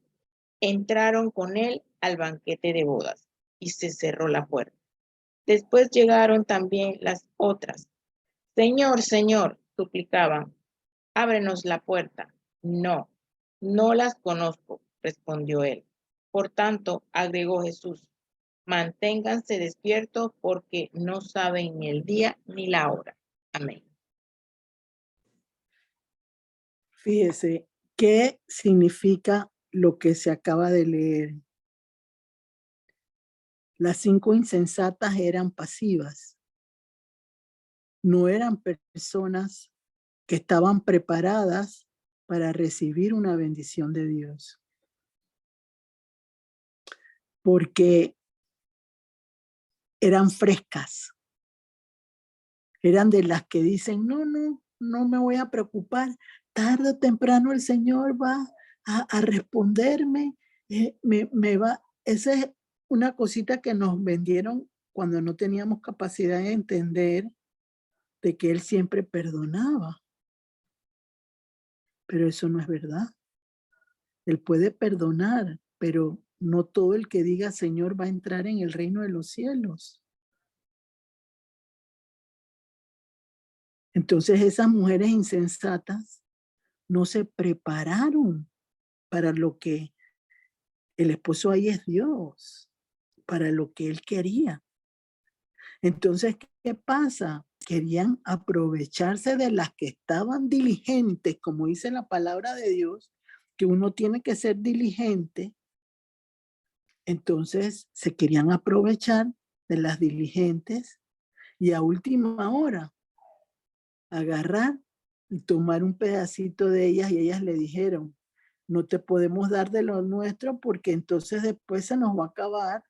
entraron con él al banquete de bodas, y se cerró la puerta. Después llegaron también las otras. «Señor, Señor», suplicaban, «ábrenos la puerta». «No, no las conozco», respondió él. Por tanto, agregó Jesús, «manténganse despiertos porque no saben ni el día ni la hora». Amén. Fíjese, ¿qué significa lo que se acaba de leer? Las 5 insensatas eran pasivas. No eran personas que estaban preparadas para recibir una bendición de Dios. Porque eran frescas. Eran de las que dicen, no me voy a preocupar. Tarde o temprano el Señor va a responderme. Me va. Esa es una cosita que nos vendieron cuando no teníamos capacidad de entender de que Él siempre perdonaba. Pero eso no es verdad. Él puede perdonar, pero no todo el que diga Señor va a entrar en el reino de los cielos. Entonces esas mujeres insensatas no se prepararon para lo que el esposo ahí es Dios, para lo que él quería. Entonces, ¿qué pasa? Querían aprovecharse de las que estaban diligentes, como dice la palabra de Dios, que uno tiene que ser diligente. Entonces, se querían aprovechar de las diligentes y a última hora agarrar y tomar un pedacito de ellas, y ellas le dijeron, no te podemos dar de lo nuestro porque entonces después se nos va a acabar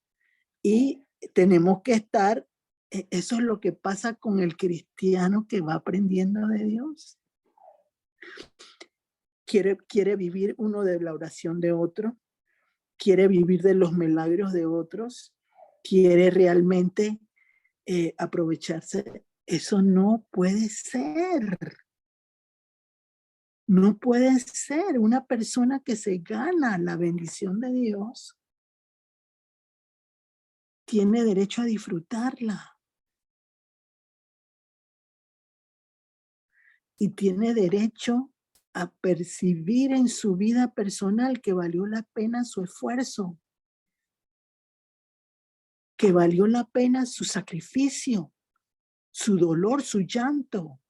y tenemos que estar. Eso es lo que pasa con el cristiano que va aprendiendo de Dios. Quiere vivir uno de la oración de otro, quiere vivir de los milagros de otros, quiere realmente aprovecharse. Eso no puede ser. No puede ser. Una persona que se gana la bendición de Dios tiene derecho a disfrutarla. Y tiene derecho a percibir en su vida personal que valió la pena su esfuerzo, que valió la pena su sacrificio, su dolor, su llanto,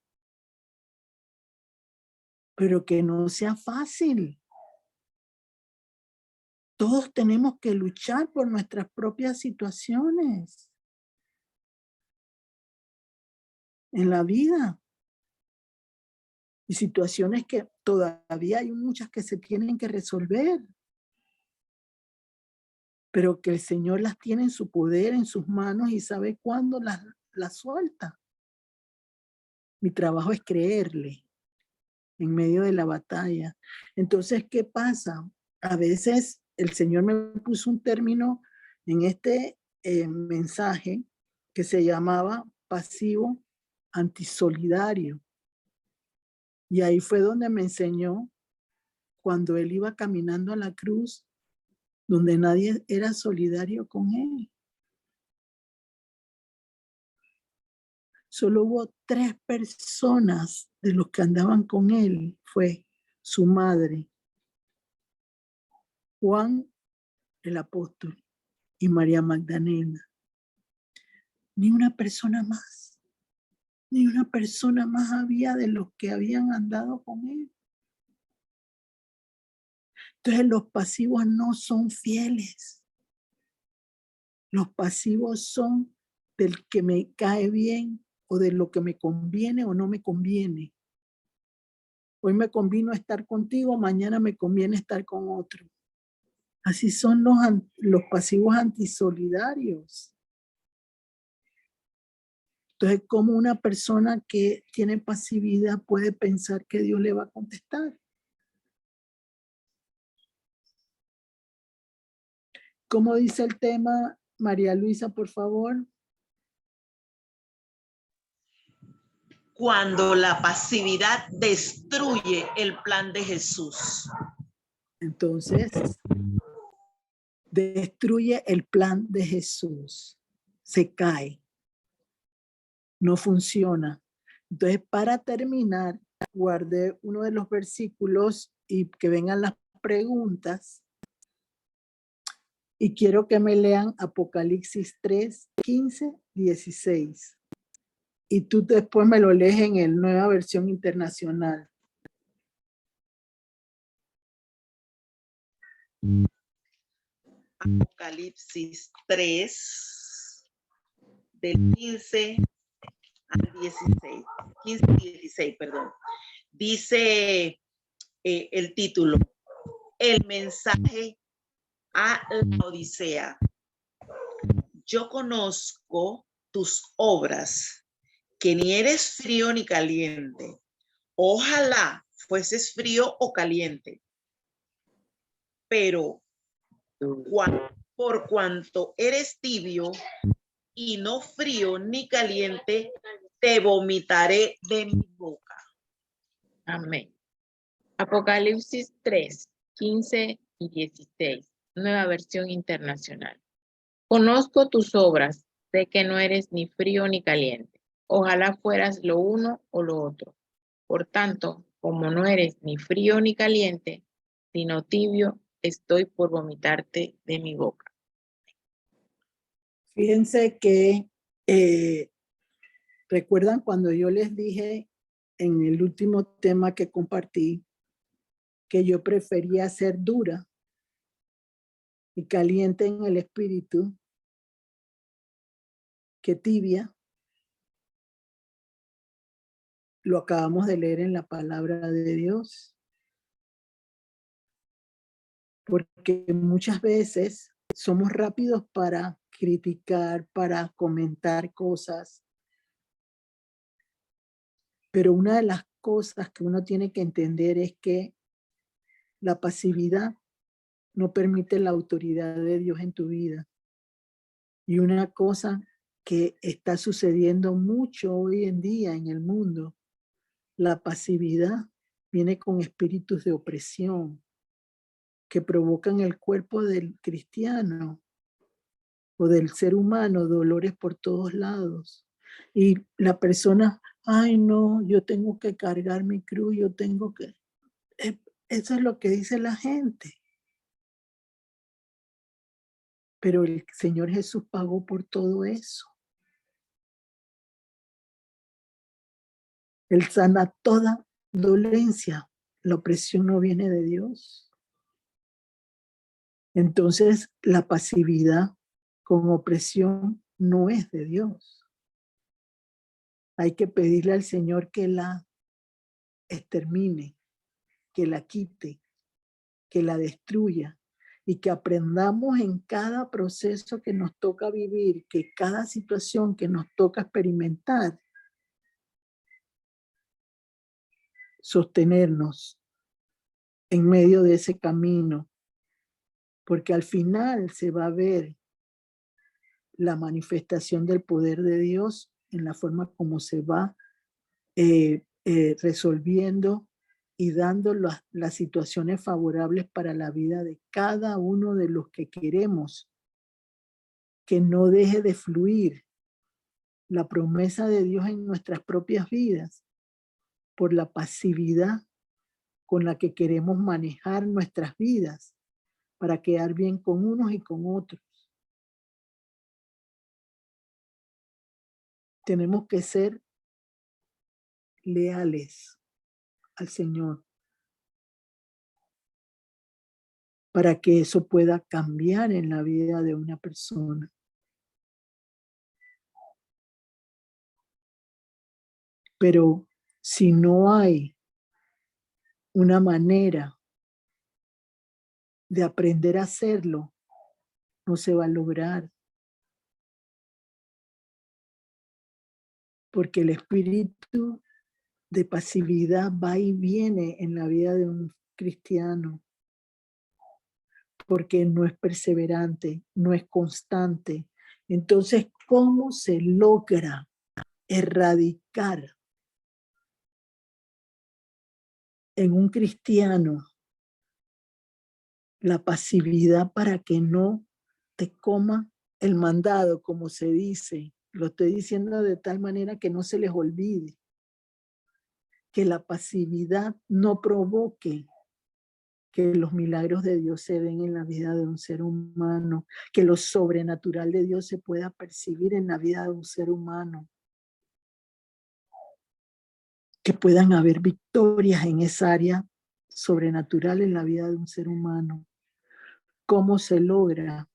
pero que no sea fácil. Todos tenemos que luchar por nuestras propias situaciones en la vida. Y situaciones que todavía hay muchas que se tienen que resolver, pero que el Señor las tiene en su poder, en sus manos, y sabe cuándo las suelta. Mi trabajo es creerle en medio de la batalla. Entonces, ¿qué pasa? A veces el Señor me puso un término en este mensaje que se llamaba pasivo antisolidario. Y ahí fue donde me enseñó cuando Él iba caminando a la cruz, donde nadie era solidario con Él. Solo hubo 3 personas de los que andaban con Él. Fue su madre, Juan el apóstol y María Magdalena. Ni una persona más. Ni una persona más había de los que habían andado con él. Entonces los pasivos no son fieles. Los pasivos son del que me cae bien o de lo que me conviene o no me conviene. Hoy me convino estar contigo, mañana me conviene estar con otro. Así son los pasivos antisolidarios. Entonces, ¿cómo una persona que tiene pasividad puede pensar que Dios le va a contestar? ¿Cómo dice el tema, María Luisa, por favor? Cuando la pasividad destruye el plan de Jesús. Entonces, destruye el plan de Jesús. Se cae. No funciona. Entonces, para terminar, guardé uno de los versículos y que vengan las preguntas. Y quiero que me lean Apocalipsis 3, 15, 16. Y tú después me lo lees en el Nueva Versión Internacional. Apocalipsis 3, del 15 al 16. 15 y 16, perdón. Dice el título, el mensaje a la Odisea. Yo conozco tus obras, que ni eres frío ni caliente. Ojalá fueses frío o caliente. Pero por cuanto eres tibio y no frío ni caliente, te vomitaré de mi boca. Amén. Apocalipsis 3, 15 y 16. Nueva Versión Internacional. Conozco tus obras, sé que no eres ni frío ni caliente. Ojalá fueras lo uno o lo otro. Por tanto, como no eres ni frío ni caliente, sino tibio, estoy por vomitarte de mi boca. Fíjense que recuerdan cuando yo les dije en el último tema que compartí que yo prefería ser dura y caliente en el espíritu que tibia. Lo acabamos de leer en la palabra de Dios. Porque muchas veces somos rápidos para criticar, para comentar cosas. Pero una de las cosas que uno tiene que entender es que la pasividad no permite la autoridad de Dios en tu vida. Y una cosa que está sucediendo mucho hoy en día en el mundo, la pasividad viene con espíritus de opresión que provocan el cuerpo del cristiano o del ser humano dolores por todos lados. Y la persona, ay no, yo tengo que cargar mi cruz, yo tengo que... Eso es lo que dice la gente. Pero el Señor Jesús pagó por todo eso. Él sana toda dolencia. La opresión no viene de Dios. Entonces, la pasividad con opresión no es de Dios. Hay que pedirle al Señor que la extermine, que la quite, que la destruya y que aprendamos en cada proceso que nos toca vivir, que cada situación que nos toca experimentar, sostenernos en medio de ese camino, porque al final se va a ver la manifestación del poder de Dios en la forma como se va resolviendo y dando las situaciones favorables para la vida de cada uno de los que queremos que no deje de fluir la promesa de Dios en nuestras propias vidas por la pasividad con la que queremos manejar nuestras vidas para quedar bien con unos y con otros. Tenemos que ser leales al Señor para que eso pueda cambiar en la vida de una persona. Pero si no hay una manera de aprender a hacerlo, no se va a lograr. Porque el espíritu de pasividad va y viene en la vida de un cristiano. Porque no es perseverante, no es constante. Entonces, ¿cómo se logra erradicar en un cristiano la pasividad para que no te coma el mandado, como se dice? Lo estoy diciendo de tal manera que no se les olvide. Que la pasividad no provoque que los milagros de Dios se den en la vida de un ser humano, que lo sobrenatural de Dios se pueda percibir en la vida de un ser humano, que puedan haber victorias en esa área sobrenatural en la vida de un ser humano. ¿Cómo se logra?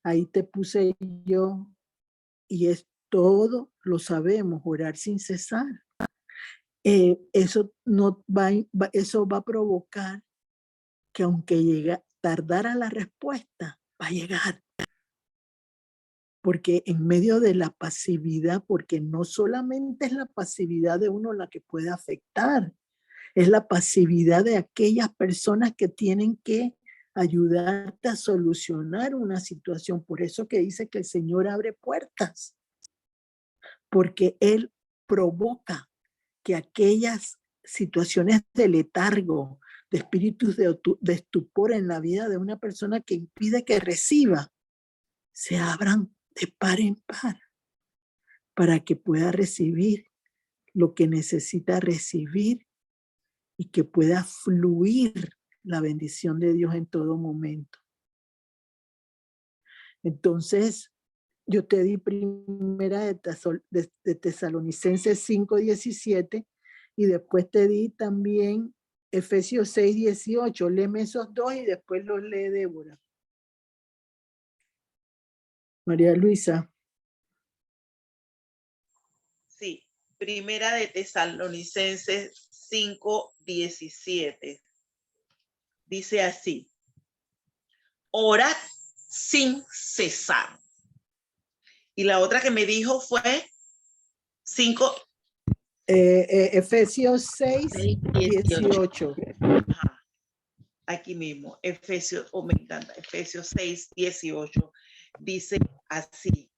Ahí te puse yo, y es todo, lo sabemos, orar sin cesar. Eso va a provocar que aunque tardara la respuesta, va a llegar. Porque en medio de la pasividad, porque no solamente es la pasividad de uno la que puede afectar, es la pasividad de aquellas personas que tienen que ayudarte a solucionar una situación. Por eso que dice que el Señor abre puertas, porque Él provoca que aquellas situaciones de letargo, de espíritus de estupor en la vida de una persona que impide que reciba, se abran de par en par para que pueda recibir lo que necesita recibir y que pueda fluir la bendición de Dios en todo momento. Entonces, yo te di primera de Tesalonicenses 5:17 y después te di también Efesios 6:18. Léeme esos dos y después los lee Débora. María Luisa. Sí, primera de Tesalonicenses 5:17. Dice así: orad sin cesar. Y la otra que me dijo fue 5. Efesios 6:18. Aquí mismo, Efesios, me encanta, Efesios 6:18. Dice así: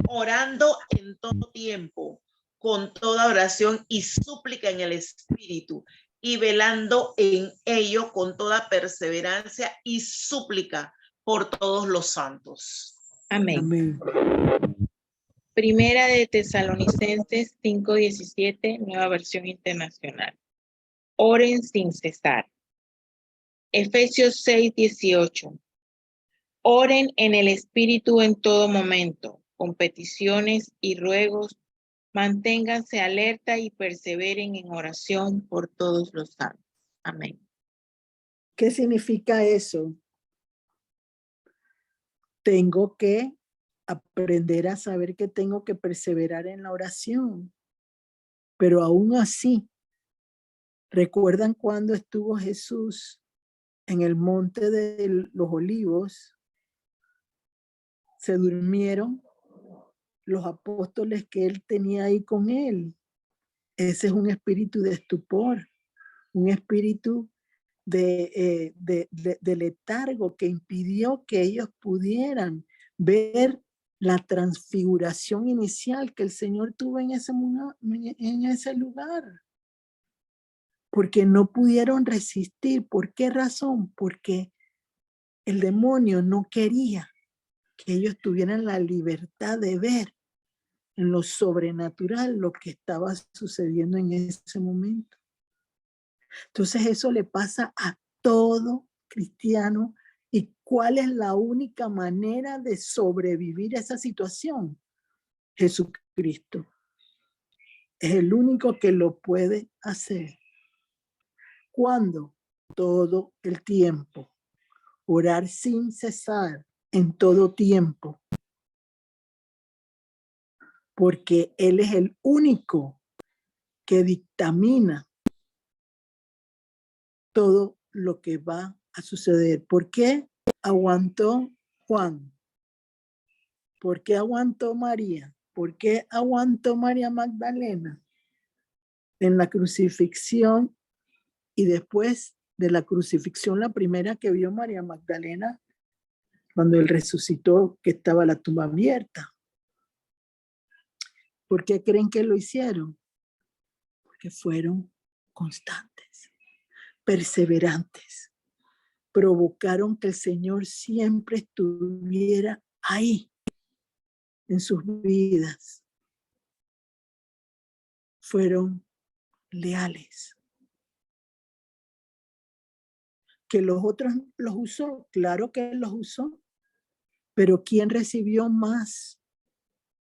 orando en todo tiempo, con toda oración y súplica en el Espíritu, y velando en ello con toda perseverancia y súplica por todos los santos. Amén. Amén. Primera de Tesalonicenses 5:17, nueva versión internacional. Oren sin cesar. Efesios 6:18. Oren en el Espíritu en todo momento, con peticiones y ruegos. Manténganse alerta y perseveren en oración por todos los santos. Amén. ¿Qué significa eso? Tengo que aprender a saber que tengo que perseverar en la oración. Pero aún así, ¿recuerdan cuando estuvo Jesús en el monte de los Olivos? Se durmieron los apóstoles que él tenía ahí con él. Ese es un espíritu de estupor, un espíritu de letargo que impidió que ellos pudieran ver la transfiguración inicial que el Señor tuvo en ese lugar. Porque no pudieron resistir. ¿Por qué razón? Porque el demonio no quería que ellos tuvieran la libertad de ver en lo sobrenatural lo que estaba sucediendo en ese momento. Entonces eso le pasa a todo cristiano. ¿Y cuál es la única manera de sobrevivir a esa situación? Jesucristo. Es el único que lo puede hacer. ¿Cuándo? Todo el tiempo. Orar sin cesar en todo tiempo. Porque Él es el único que dictamina todo lo que va a suceder. ¿Por qué aguantó Juan? ¿Por qué aguantó María? ¿Por qué aguantó María Magdalena en la crucifixión? Y después de la crucifixión, la primera que vio María Magdalena, cuando Él resucitó, que estaba la tumba abierta. ¿Por qué creen que lo hicieron? Porque fueron constantes, perseverantes. Provocaron que el Señor siempre estuviera ahí en sus vidas. Fueron leales. Que los otros los usó, claro que los usó, pero ¿quién recibió más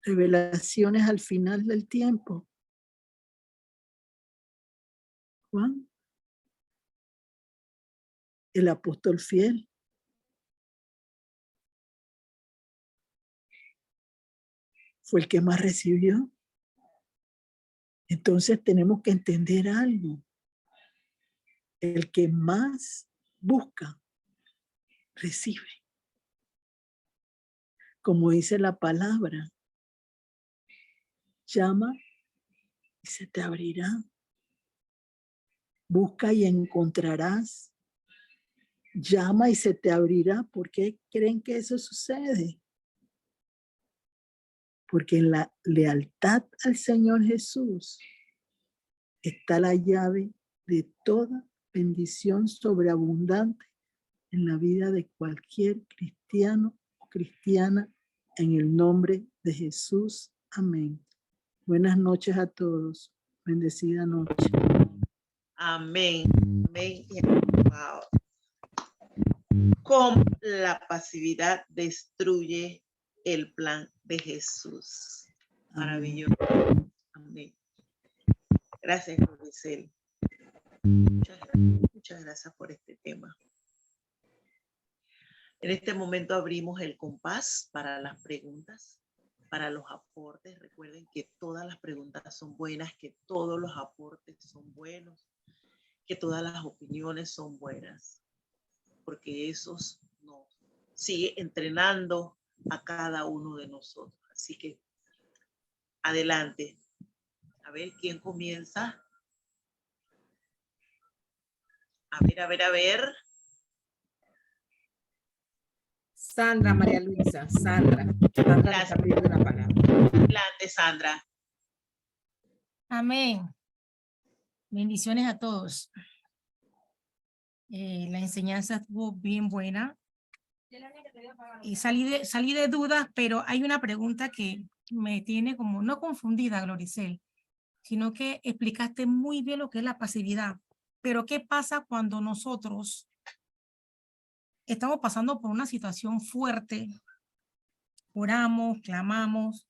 revelaciones al final del tiempo? Juan, el apóstol fiel. Fue el que más recibió. Entonces tenemos que entender algo. El que más busca, recibe. Como dice la palabra, llama y se te abrirá. Busca y encontrarás. Llama y se te abrirá. ¿Por qué creen que eso sucede? Porque en la lealtad al Señor Jesús está la llave de toda bendición sobreabundante en la vida de cualquier cristiano o cristiana, en el nombre de Jesús. Amén. Buenas noches a todos. Bendecida noche. Amén. Amén. Wow. Cómo la pasividad destruye el plan de Jesús. Maravilloso. Amén. Gracias, Lorisel. Muchas gracias por este tema. En este momento abrimos el compás para las preguntas, para los aportes. Recuerden que todas las preguntas son buenas, que todos los aportes son buenos, que todas las opiniones son buenas, porque eso nos sigue entrenando a cada uno de nosotros. Así que adelante. A ver, ¿quién comienza? A ver. Sandra, María Luisa, Sandra. Sandra está pidiendo la palabra. Adelante, Sandra. Amén. Bendiciones a todos. La enseñanza estuvo bien buena. Y salí de dudas, pero hay una pregunta que me tiene como no confundida, Gloricel, sino que explicaste muy bien lo que es la pasividad. Pero ¿qué pasa cuando nosotros estamos pasando por una situación fuerte? Oramos, clamamos,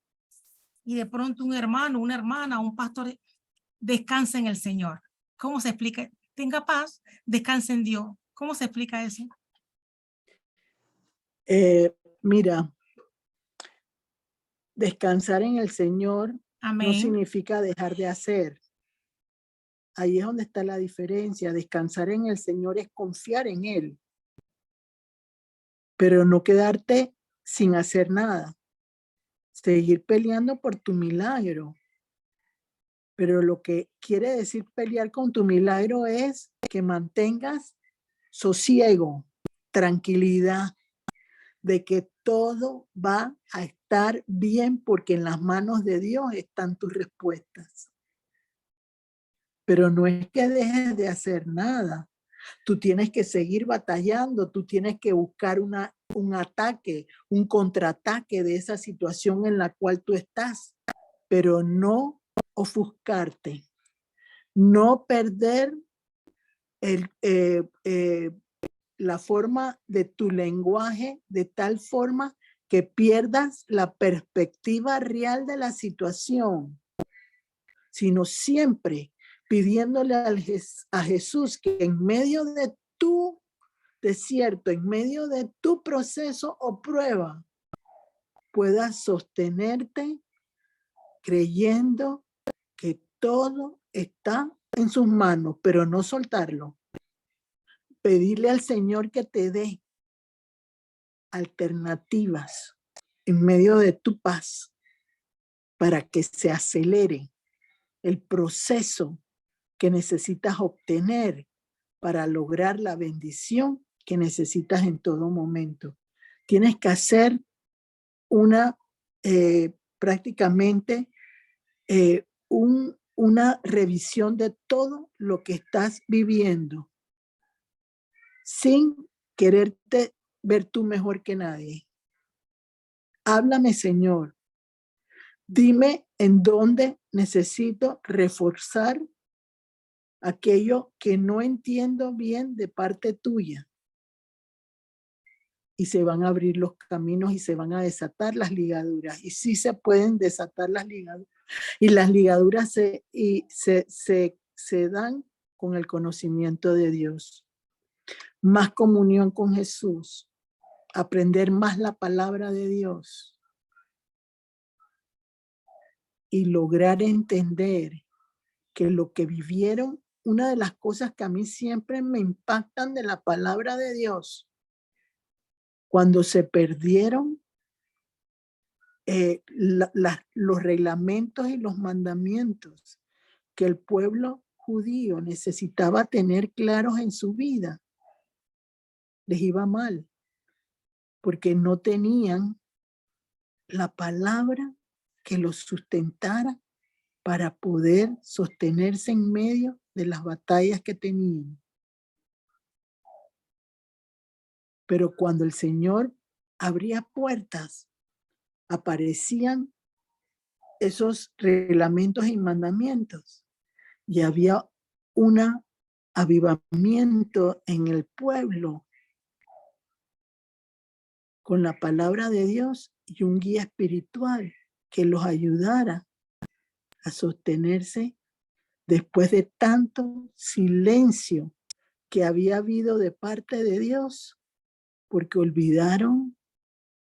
y de pronto un hermano, una hermana, un pastor descansa en el Señor. ¿Cómo se explica? Tenga paz, descanse en Dios. ¿Cómo se explica eso? Mira, descansar en el Señor Amén. no significa dejar de hacer. Ahí es donde está la diferencia. Descansar en el Señor es confiar en Él, pero no quedarte sin hacer nada. Seguir peleando por tu milagro. Pero lo que quiere decir pelear con tu milagro es que mantengas sosiego, tranquilidad, de que todo va a estar bien porque en las manos de Dios están tus respuestas. Pero no es que dejes de hacer nada. Tú tienes que seguir batallando, tú tienes que buscar un ataque, un contraataque de esa situación en la cual tú estás, pero no ofuscarte, no perder la forma de tu lenguaje de tal forma que pierdas la perspectiva real de la situación. sino siempre pidiéndole a Jesús que en medio de tu desierto, en medio de tu proceso o prueba, puedas sostenerte creyendo que todo está en sus manos, pero no soltarlo. Pedirle al Señor que te dé alternativas en medio de tu paz para que se acelere el proceso que necesitas obtener para lograr la bendición que necesitas en todo momento. Tienes que hacer prácticamente una revisión de todo lo que estás viviendo sin quererte ver tú mejor que nadie. Háblame, Señor. Dime en dónde necesito reforzar aquello que no entiendo bien de parte tuya. Y se van a abrir los caminos y se van a desatar las ligaduras. Y sí se pueden desatar las ligaduras. Y las ligaduras se dan con el conocimiento de Dios. Más comunión con Jesús. Aprender más la palabra de Dios. Y lograr entender que lo que vivieron, una de las cosas que a mí siempre me impactan de la palabra de Dios, cuando se perdieron los reglamentos y los mandamientos que el pueblo judío necesitaba tener claros en su vida, les iba mal, porque no tenían la palabra que los sustentara para poder sostenerse en medio de las batallas que tenían. Pero cuando el Señor abría puertas, aparecían esos reglamentos y mandamientos y había un avivamiento en el pueblo con la palabra de Dios y un guía espiritual que los ayudara a sostenerse después de tanto silencio que había habido de parte de Dios, porque olvidaron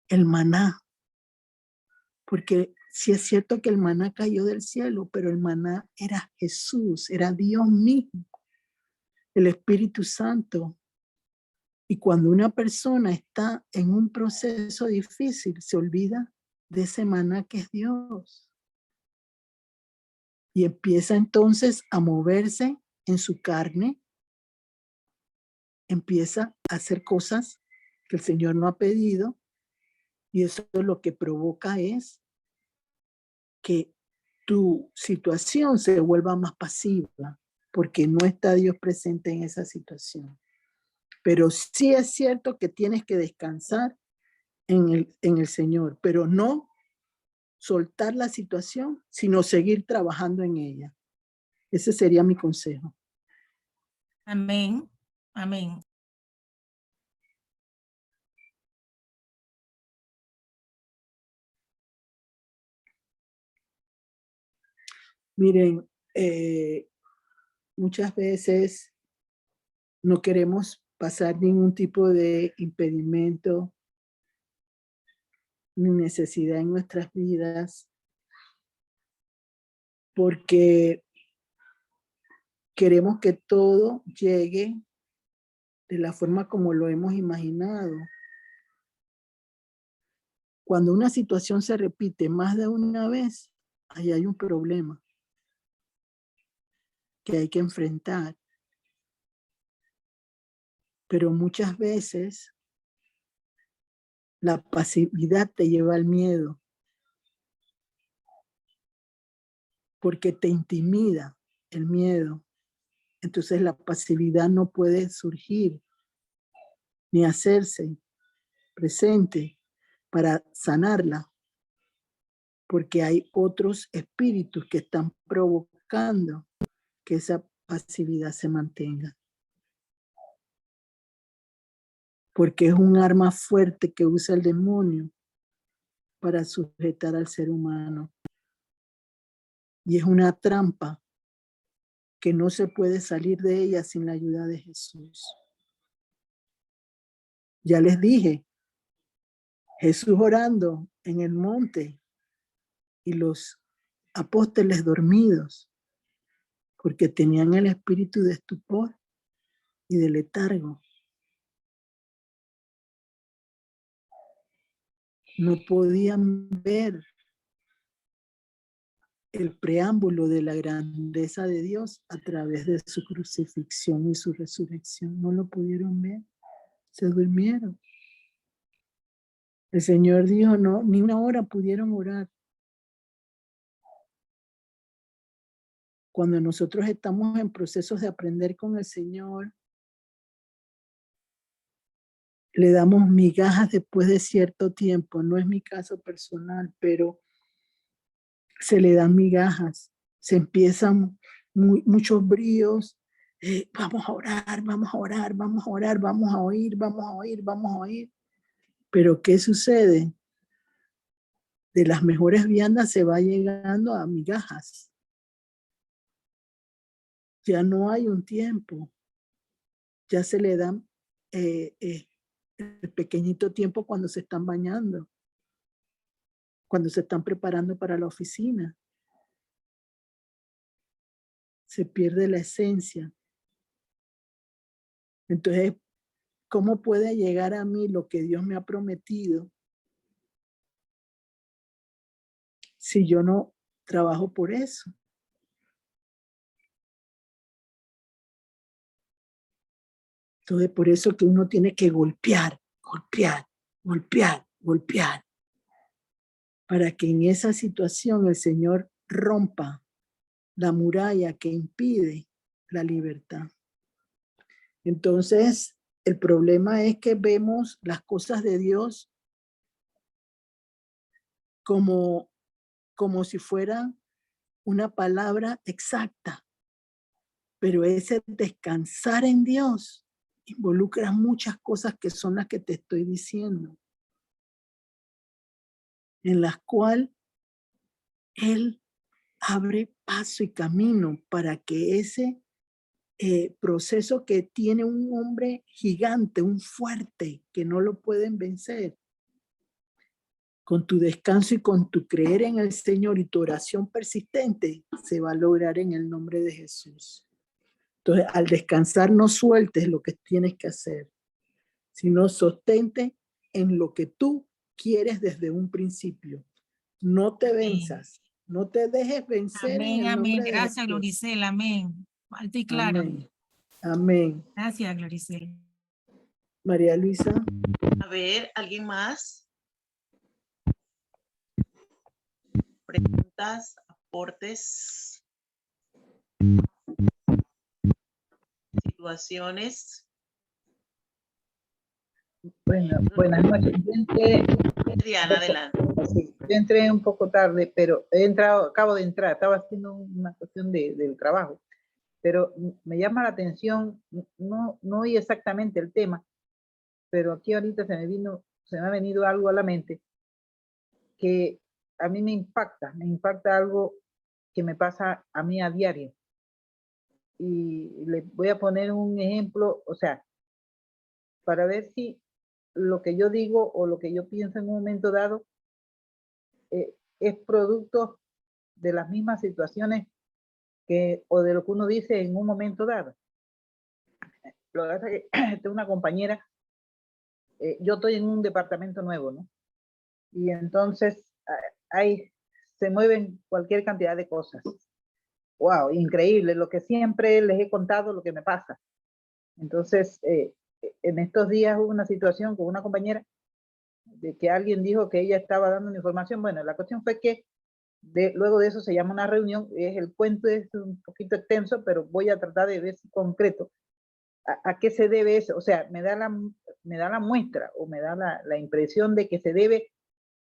el maná. Porque sí es cierto que el maná cayó del cielo, pero el maná era Jesús, era Dios mismo, el Espíritu Santo. Y cuando una persona está en un proceso difícil, se olvida de ese maná que es Dios. Y empieza entonces a moverse en su carne, empieza a hacer cosas que el Señor no ha pedido, y eso lo que provoca es que tu situación se vuelva más pasiva, porque no está Dios presente en esa situación. Pero sí es cierto que tienes que descansar en el Señor, pero no soltar la situación, sino seguir trabajando en ella. Ese sería mi consejo. Amén. Amén. Miren, muchas veces no queremos pasar ningún tipo de impedimento ni necesidad en nuestras vidas porque queremos que todo llegue de la forma como lo hemos imaginado. Cuando una situación se repite más de una vez, ahí hay un problema que hay que enfrentar. Pero muchas veces la pasividad te lleva al miedo porque te intimida el miedo. Entonces la pasividad no puede surgir ni hacerse presente para sanarla, porque hay otros espíritus que están provocando que esa pasividad se mantenga. Porque es un arma fuerte que usa el demonio para sujetar al ser humano. y es una trampa que no se puede salir de ella sin la ayuda de Jesús. Ya les dije, Jesús orando en el monte y los apóstoles dormidos, porque tenían el espíritu de estupor y de letargo. No podían ver el preámbulo de la grandeza de Dios a través de su crucifixión y su resurrección. No lo pudieron ver, se durmieron. El Señor dijo, no, ni una hora pudieron orar. Cuando nosotros estamos en procesos de aprender con el Señor, le damos migajas después de cierto tiempo. No es mi caso personal, pero se le dan migajas. Se empiezan muchos bríos. Vamos a orar, vamos a orar, vamos a orar, vamos a oír, vamos a oír, vamos a oír. Pero ¿qué sucede? De las mejores viandas se va llegando a migajas. Ya no hay un tiempo. Ya se le dan el pequeñito tiempo cuando se están bañando, cuando se están preparando para la oficina. Se pierde la esencia. Entonces, ¿cómo puede llegar a mí lo que Dios me ha prometido si yo no trabajo por eso? Entonces, por eso que uno tiene que golpear, golpear, golpear, golpear, para que en esa situación el Señor rompa la muralla que impide la libertad. Entonces, el problema es que vemos las cosas de Dios como si fuera una palabra exacta, pero ese descansar en Dios involucra muchas cosas que son las que te estoy diciendo, en las cuales Él abre paso y camino para que ese proceso que tiene un hombre gigante, un fuerte, que no lo pueden vencer, con tu descanso y con tu creer en el Señor y tu oración persistente, se va a lograr en el nombre de Jesús. Entonces, al descansar, no sueltes lo que tienes que hacer, sino sostente en lo que tú quieres desde un principio. No te venzas, no te dejes vencer Amén, en el amén. nombre de Gracias, Jesús. Gloricel. Amén. Alto y claro. Amén. Amén. Gracias, Gloricel. María Luisa. A ver, ¿alguien más? Preguntas, aportes, situaciones. Bueno, buenas noches. Diana, adelante. Sí, yo entré un poco tarde, pero acabo de entrar, estaba haciendo una cuestión del trabajo, pero me llama la atención, no oí exactamente el tema, pero aquí ahorita se me ha venido algo a la mente que a mí me impacta algo que me pasa a mí a diario. Y le voy a poner un ejemplo, o sea, para ver si lo que yo digo o lo que yo pienso en un momento dado es producto de las mismas situaciones o de lo que uno dice en un momento dado. Lo que pasa es que tengo una compañera, yo estoy en un departamento nuevo, ¿no? Y entonces se mueven cualquier cantidad de cosas. Wow, increíble, lo que siempre les he contado, lo que me pasa. Entonces, en estos días hubo una situación con una compañera de que alguien dijo que ella estaba dando una información. Bueno, la cuestión fue que luego de eso se llama una reunión. El cuento es un poquito extenso, pero voy a tratar de ver si concreto a qué se debe eso. O sea, me da la muestra o me da la impresión de que se debe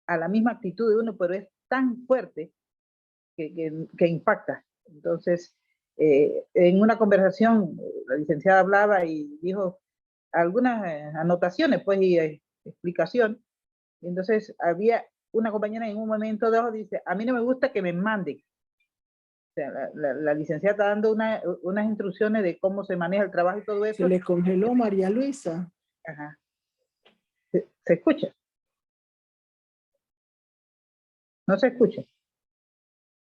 a la misma actitud de uno, pero es tan fuerte que impacta. Entonces, en una conversación, la licenciada hablaba y dijo algunas anotaciones, pues, y explicación. Entonces, había una compañera en un momento dado, dice, a mí no me gusta que me manden. O sea, la licenciada está dando unas instrucciones de cómo se maneja el trabajo y todo eso. Se le congeló, María Luisa. Ajá. ¿Se escucha? ¿No se escucha?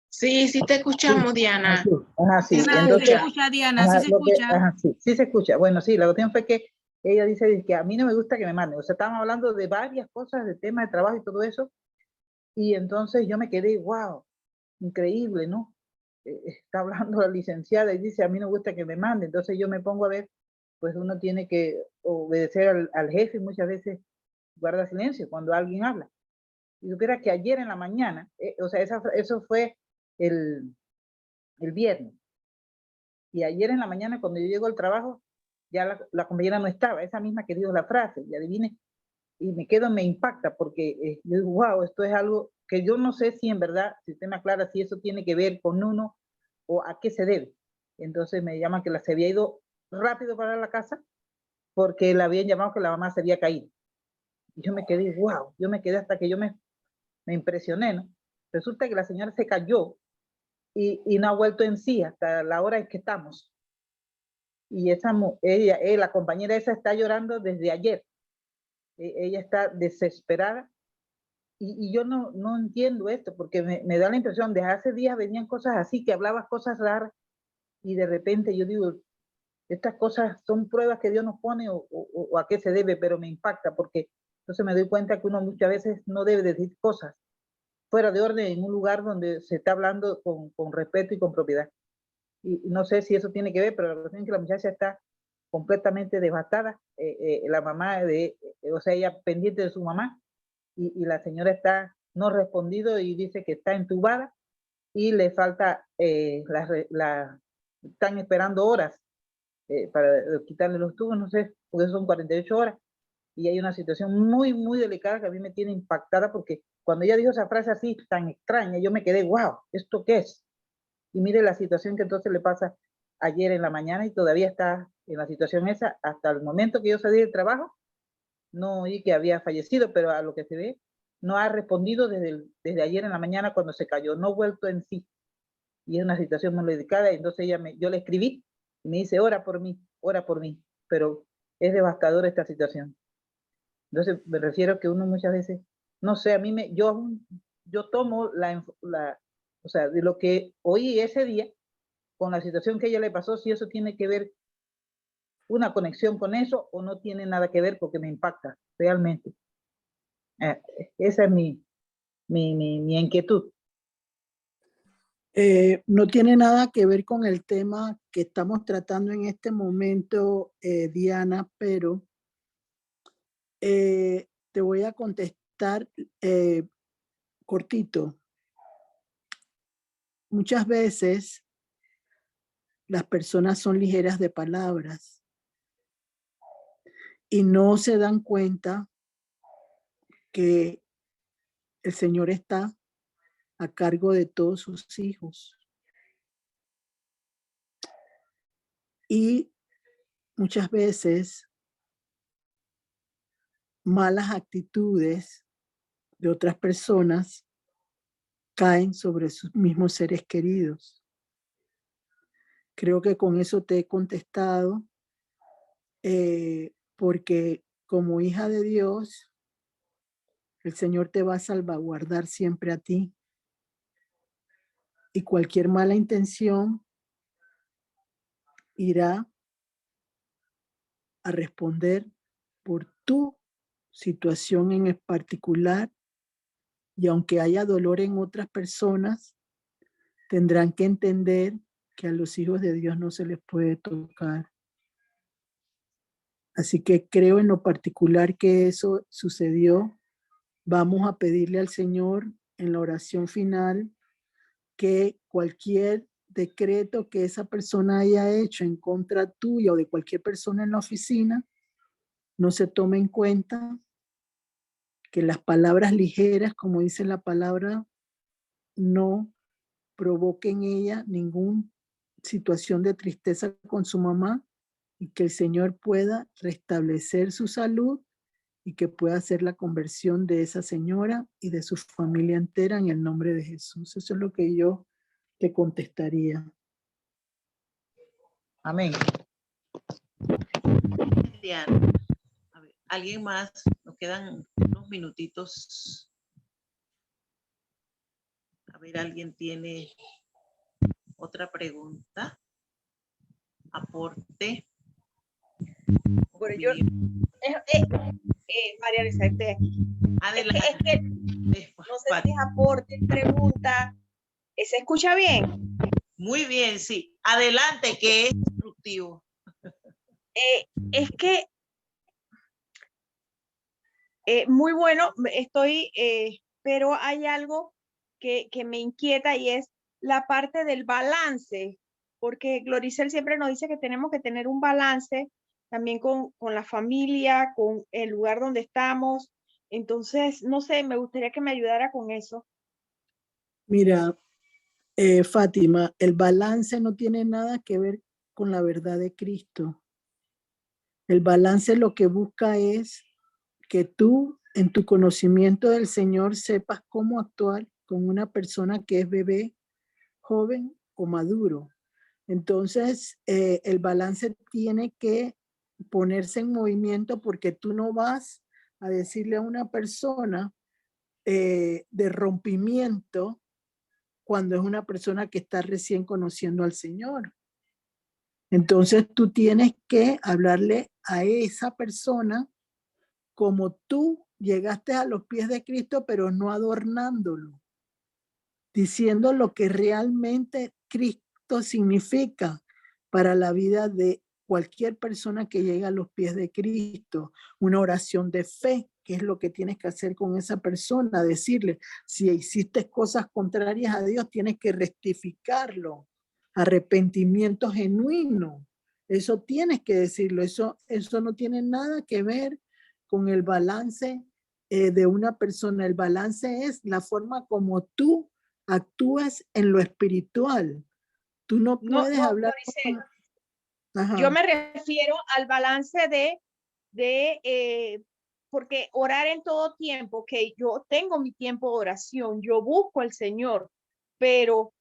Sí, sí te escuchamos, Diana. Ajá, sí. Diana, Entonces, se escucha, Diana, ajá, sí se escucha. ajá, sí, sí se escucha. Bueno, sí, la cuestión fue que ella dice que a mí no me gusta que me manden. O sea, estábamos hablando de varias cosas, de temas de trabajo y todo eso. Y entonces yo me quedé, wow, increíble, ¿no? Está hablando la licenciada y dice, a mí no me gusta que me manden. Entonces yo me pongo a ver, pues uno tiene que obedecer al jefe y muchas veces guarda silencio cuando alguien habla. Y supiera que ayer en la mañana, o sea, eso fue el viernes. Y ayer en la mañana, cuando yo llego al trabajo, ya la compañera no estaba, esa misma que dijo la frase, y adivine, y me impacta, porque yo digo, wow, esto es algo que yo no sé si en verdad, si usted me aclara si eso tiene que ver con uno o a qué se debe. Entonces me llaman que se había ido rápido para la casa porque la habían llamado que la mamá se había caído. Y yo me quedé, wow, yo me quedé hasta que yo me impresioné, ¿no? Resulta que la señora se cayó y no ha vuelto en sí hasta la hora en que estamos. Y la compañera esa está llorando desde ayer. Ella está desesperada y yo no entiendo esto porque me da la impresión de hace días venían cosas así, que hablabas cosas raras y de repente yo digo, estas cosas son pruebas que Dios nos pone o a qué se debe, pero me impacta porque entonces me doy cuenta que uno muchas veces no debe decir cosas fuera de orden en un lugar donde se está hablando con respeto y con propiedad. Y no sé si eso tiene que ver, pero la cuestión es que la muchacha está completamente devastada, la mamá o sea, ella pendiente de su mamá, y la señora no respondido y dice que está entubada y le falta, están esperando horas para quitarle los tubos, no sé, porque son 48 horas, y hay una situación muy, muy delicada que a mí me tiene impactada porque cuando ella dijo esa frase así tan extraña, yo me quedé, wow, ¿esto qué es? Y mire la situación que entonces le pasa ayer en la mañana y todavía está en la situación esa. Hasta el momento que yo salí del trabajo, no oí que había fallecido, pero a lo que se ve, no ha respondido desde ayer en la mañana cuando se cayó, no ha vuelto en sí. Y es una situación muy delicada. Y entonces yo le escribí y me dice, ora por mí, pero es devastadora esta situación. Entonces me refiero que uno muchas veces, no sé, yo tomo o sea, de lo que oí ese día, con la situación que a ella le pasó, si eso tiene que ver una conexión con eso o no tiene nada que ver porque me impacta realmente. Esa es mi inquietud. No tiene nada que ver con el tema que estamos tratando en este momento, Diana, pero te voy a contestar cortito. Muchas veces las personas son ligeras de palabras y no se dan cuenta que el Señor está a cargo de todos sus hijos. Y muchas veces malas actitudes de otras personas caen sobre sus mismos seres queridos. Creo que con eso te he contestado, porque como hija de Dios, el Señor te va a salvaguardar siempre a ti. Y cualquier mala intención irá a responder por tu situación en particular, y aunque haya dolor en otras personas, tendrán que entender que a los hijos de Dios no se les puede tocar. Así que creo en lo particular que eso sucedió. Vamos a pedirle al Señor en la oración final que cualquier decreto que esa persona haya hecho en contra tuya o de cualquier persona en la oficina no se tome en cuenta, que las palabras ligeras, como dice la palabra, no provoquen en ella ninguna situación de tristeza con su mamá, y que el Señor pueda restablecer su salud y que pueda hacer la conversión de esa señora y de su familia entera en el nombre de Jesús. Eso es lo que yo te contestaría. Amén. Cristian. A ver, ¿alguien más? Nos quedan unos minutitos. A ver, ¿alguien tiene otra pregunta? Aporte. Bueno, yo, María Elisa, estoy aquí. Adelante. Es que no sé si es aporte, pregunta. ¿Se escucha bien? Muy bien, sí. Adelante, que es instructivo. Es que muy bueno, estoy, pero hay algo que me inquieta y es la parte del balance, porque Gloricel siempre nos dice que tenemos que tener un balance también con la familia, con el lugar donde estamos. Entonces, no sé, me gustaría que me ayudara con eso. Mira, Fátima, el balance no tiene nada que ver con la verdad de Cristo. El balance lo que busca es que tú, en tu conocimiento del Señor, sepas cómo actuar con una persona que es bebé, joven o maduro. Entonces, el balance tiene que ponerse en movimiento porque tú no vas a decirle a una persona de rompimiento cuando es una persona que está recién conociendo al Señor. Entonces, tú tienes que hablarle a esa persona como tú llegaste a los pies de Cristo, pero no adornándolo, diciendo lo que realmente Cristo significa para la vida de cualquier persona que llegue a los pies de Cristo. Una oración de fe, que es lo que tienes que hacer con esa persona, decirle, si hiciste cosas contrarias a Dios, tienes que rectificarlo, arrepentimiento genuino. Eso tienes que decirlo, eso no tiene nada que ver con el balance de una persona. El balance es la forma como tú actúas en lo espiritual. Tú no puedes hablar. Gloricel, yo me refiero al balance porque orar en todo tiempo, que yo tengo mi tiempo de oración, yo busco al Señor, pero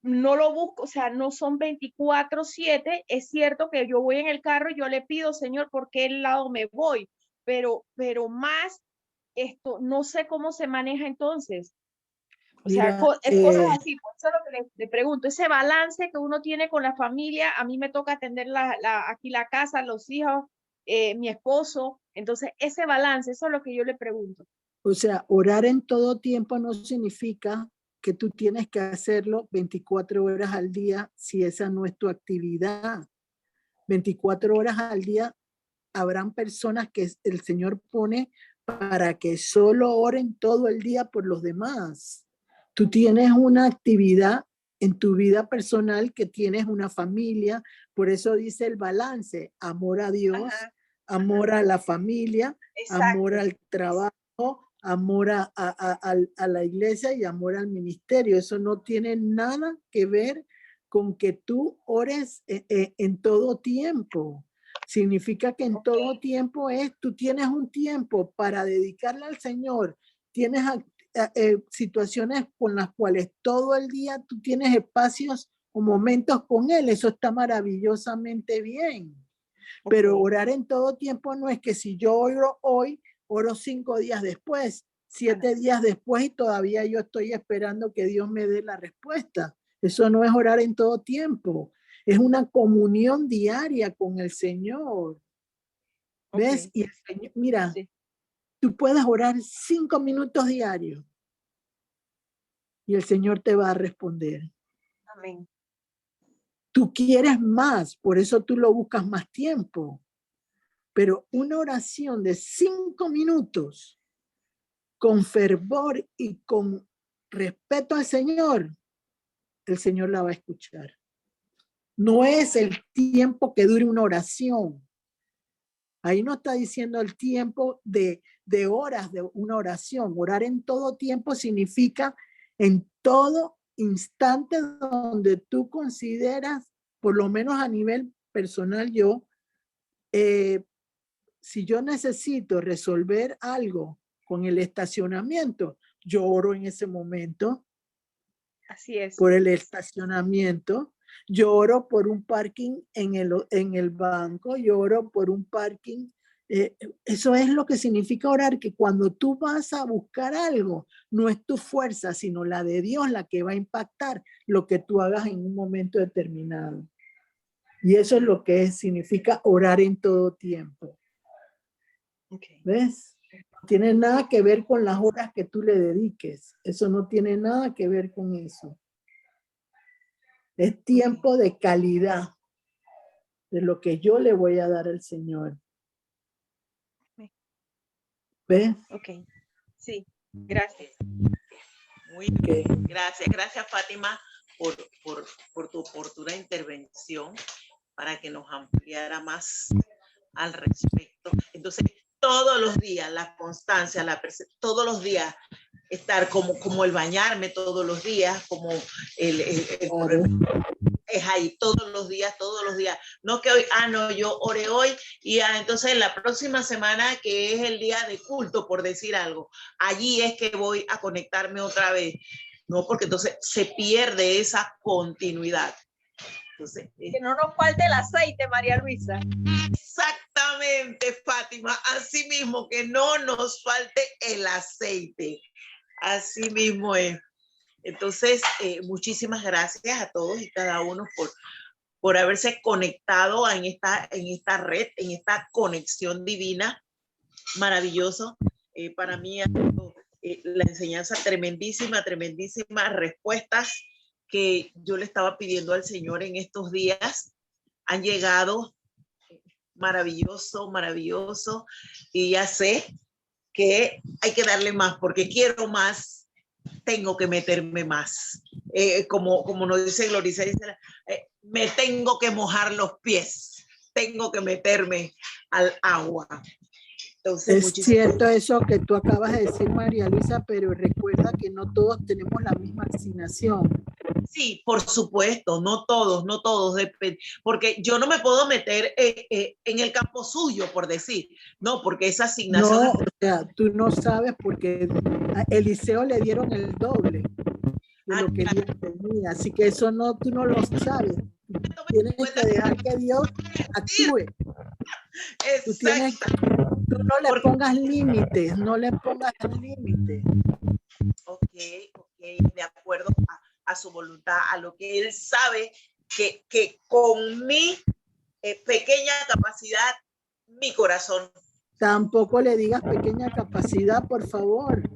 no lo busco, o sea, no son 24/7. Es cierto que yo voy en el carro y yo le pido, Señor, ¿por qué lado me voy? Pero más esto, no sé cómo se maneja entonces. O sea, Mira, cosas así, por eso es lo que le pregunto, ese balance que uno tiene con la familia, a mí me toca atender aquí la casa, los hijos, mi esposo, entonces ese balance, eso es lo que yo le pregunto. o sea, orar en todo tiempo no significa que tú tienes que hacerlo 24 horas al día si esa no es tu actividad. 24 horas al día habrán personas que el Señor pone para que solo oren todo el día por los demás. Tú tienes una actividad en tu vida personal, que tienes una familia, por eso dice el balance: amor a Dios, amor a la familia, amor al trabajo, amor a la iglesia y amor al ministerio. Eso no tiene nada que ver con que tú ores en todo tiempo. Significa que en todo tiempo tú tienes un tiempo para dedicarle al Señor, tienes situaciones con las cuales todo el día tú tienes espacios o momentos con Él. Eso está maravillosamente bien. Pero orar en todo tiempo no es que si yo oro hoy, oro 5 días después, 7 días después y todavía yo estoy esperando que Dios me dé la respuesta. Eso no es orar en todo tiempo. Es una comunión diaria con el Señor. ¿Ves? Y el Señor, mira, tú puedes orar 5 minutos diarios y el Señor te va a responder. Amén. Tú quieres más, por eso tú lo buscas más tiempo. Pero una oración de 5 minutos con fervor y con respeto al Señor, el Señor la va a escuchar. No es el tiempo que dure una oración. Ahí no está diciendo el tiempo de horas de una oración. Orar en todo tiempo significa en todo instante donde tú consideras, por lo menos a nivel personal yo, si yo necesito resolver algo con el estacionamiento, yo oro en ese momento. Así es. por el estacionamiento, yo oro por un parking en el banco, yo oro por un parking. Eso es lo que significa orar, que cuando tú vas a buscar algo, no es tu fuerza, sino la de Dios la que va a impactar lo que tú hagas en un momento determinado. Y eso es lo que significa orar en todo tiempo. Okay. ¿Ves? No tiene nada que ver con las horas que tú le dediques. Eso no tiene nada que ver con eso. Es tiempo de calidad de lo que yo le voy a dar al Señor. ¿Ves? Ok. Sí, gracias. Muy bien. Gracias. Gracias, Fátima, por tu oportuna intervención para que nos ampliara más al respecto. Entonces, todos los días, la constancia, todos los días, estar como el bañarme todos los días, como es ahí todos los días. No que hoy, no, yo oré hoy y entonces la próxima semana, que es el día de culto, por decir algo, allí es que voy a conectarme otra vez. No, porque entonces se pierde esa continuidad. Entonces, que no nos falte el aceite, María Luisa. Exactamente, Fátima, así mismo, que no nos falte el aceite, así mismo es. Entonces, muchísimas gracias a todos y cada uno por haberse conectado en esta red, en esta conexión divina, maravilloso. Para mí ha sido la enseñanza tremendísimas respuestas que yo le estaba pidiendo al Señor en estos días. Han llegado maravilloso, y ya sé que hay que darle más, porque quiero más, tengo que meterme más. Como nos dice Gloricel, me tengo que mojar los pies, tengo que meterme al agua. Entonces, es cierto eso que tú acabas de decir, María Luisa, pero recuerda que no todos tenemos la misma asignación. Sí, por supuesto, no todos, porque yo no me puedo meter en el campo suyo, por decir, no, porque esa asignación... No, o sea, tú no sabes porque a Eliseo le dieron el doble de lo que Dios tenía, así que eso no, tú no lo sabes. Tienes que dejar que Dios actúe. Tú no le pongas límites, no le pongas límites. Ok, de acuerdo a su voluntad, a lo que él sabe que con mi pequeña capacidad, mi corazón. Tampoco le digas pequeña capacidad, por favor.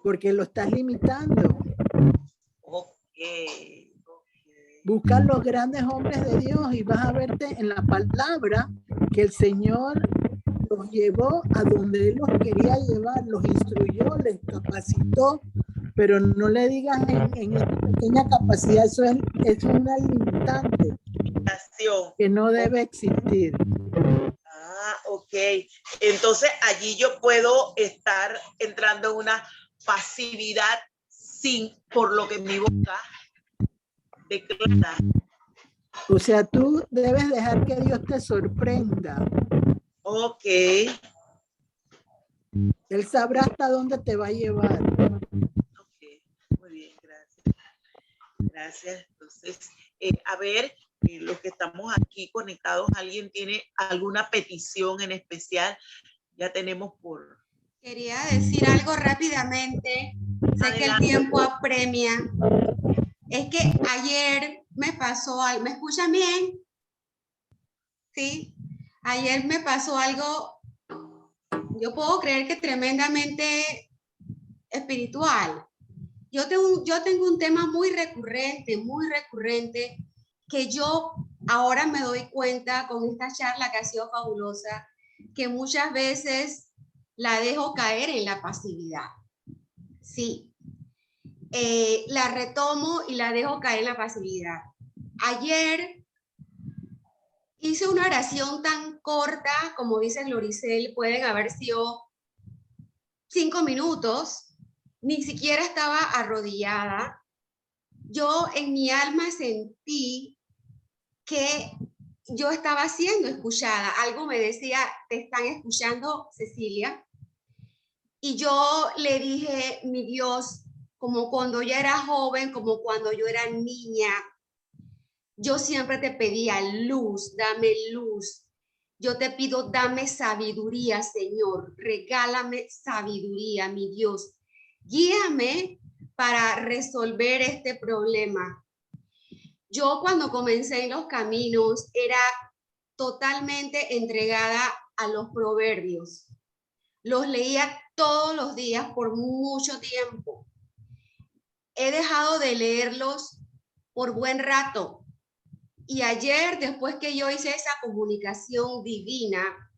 Porque lo estás limitando. Busca los grandes hombres de Dios y vas a verte en la palabra que el Señor los llevó a donde Él los quería llevar, los instruyó, les capacitó, pero no le digas en esta pequeña capacidad, eso es una limitante que no debe existir. Ok. Entonces allí yo puedo estar entrando en una pasividad por lo que mi boca declara. O sea, tú debes dejar que Dios te sorprenda. Ok. Él sabrá hasta dónde te va a llevar. Ok, muy bien, gracias. Gracias. Entonces, a ver, los que estamos aquí conectados, ¿alguien tiene alguna petición en especial? Ya tenemos por... Quería decir algo rápidamente. Sé que el tiempo apremia. Es que ayer me pasó algo. ¿Me escuchan bien? Sí. Ayer me pasó algo, yo puedo creer que tremendamente espiritual. Yo tengo un tema muy recurrente, que yo ahora me doy cuenta con esta charla que ha sido fabulosa, que muchas veces la dejo caer en la pasividad. Sí. La retomo y la dejo caer en la pasividad. Ayer hice una oración tan corta, como dice Gloricel, pueden haber sido 5 minutos, ni siquiera estaba arrodillada. Yo en mi alma sentí que yo estaba siendo escuchada. Algo me decía, te están escuchando, Cecilia. Y yo le dije, mi Dios, como cuando yo era joven, como cuando yo era niña. Yo siempre te pedía luz, dame luz. Yo te pido, dame sabiduría, Señor. Regálame sabiduría, mi Dios. Guíame para resolver este problema. Yo cuando comencé en los caminos era totalmente entregada a los proverbios. Los leía todos los días por mucho tiempo. He dejado de leerlos por buen rato. Y ayer, después que yo hice esa comunicación divina,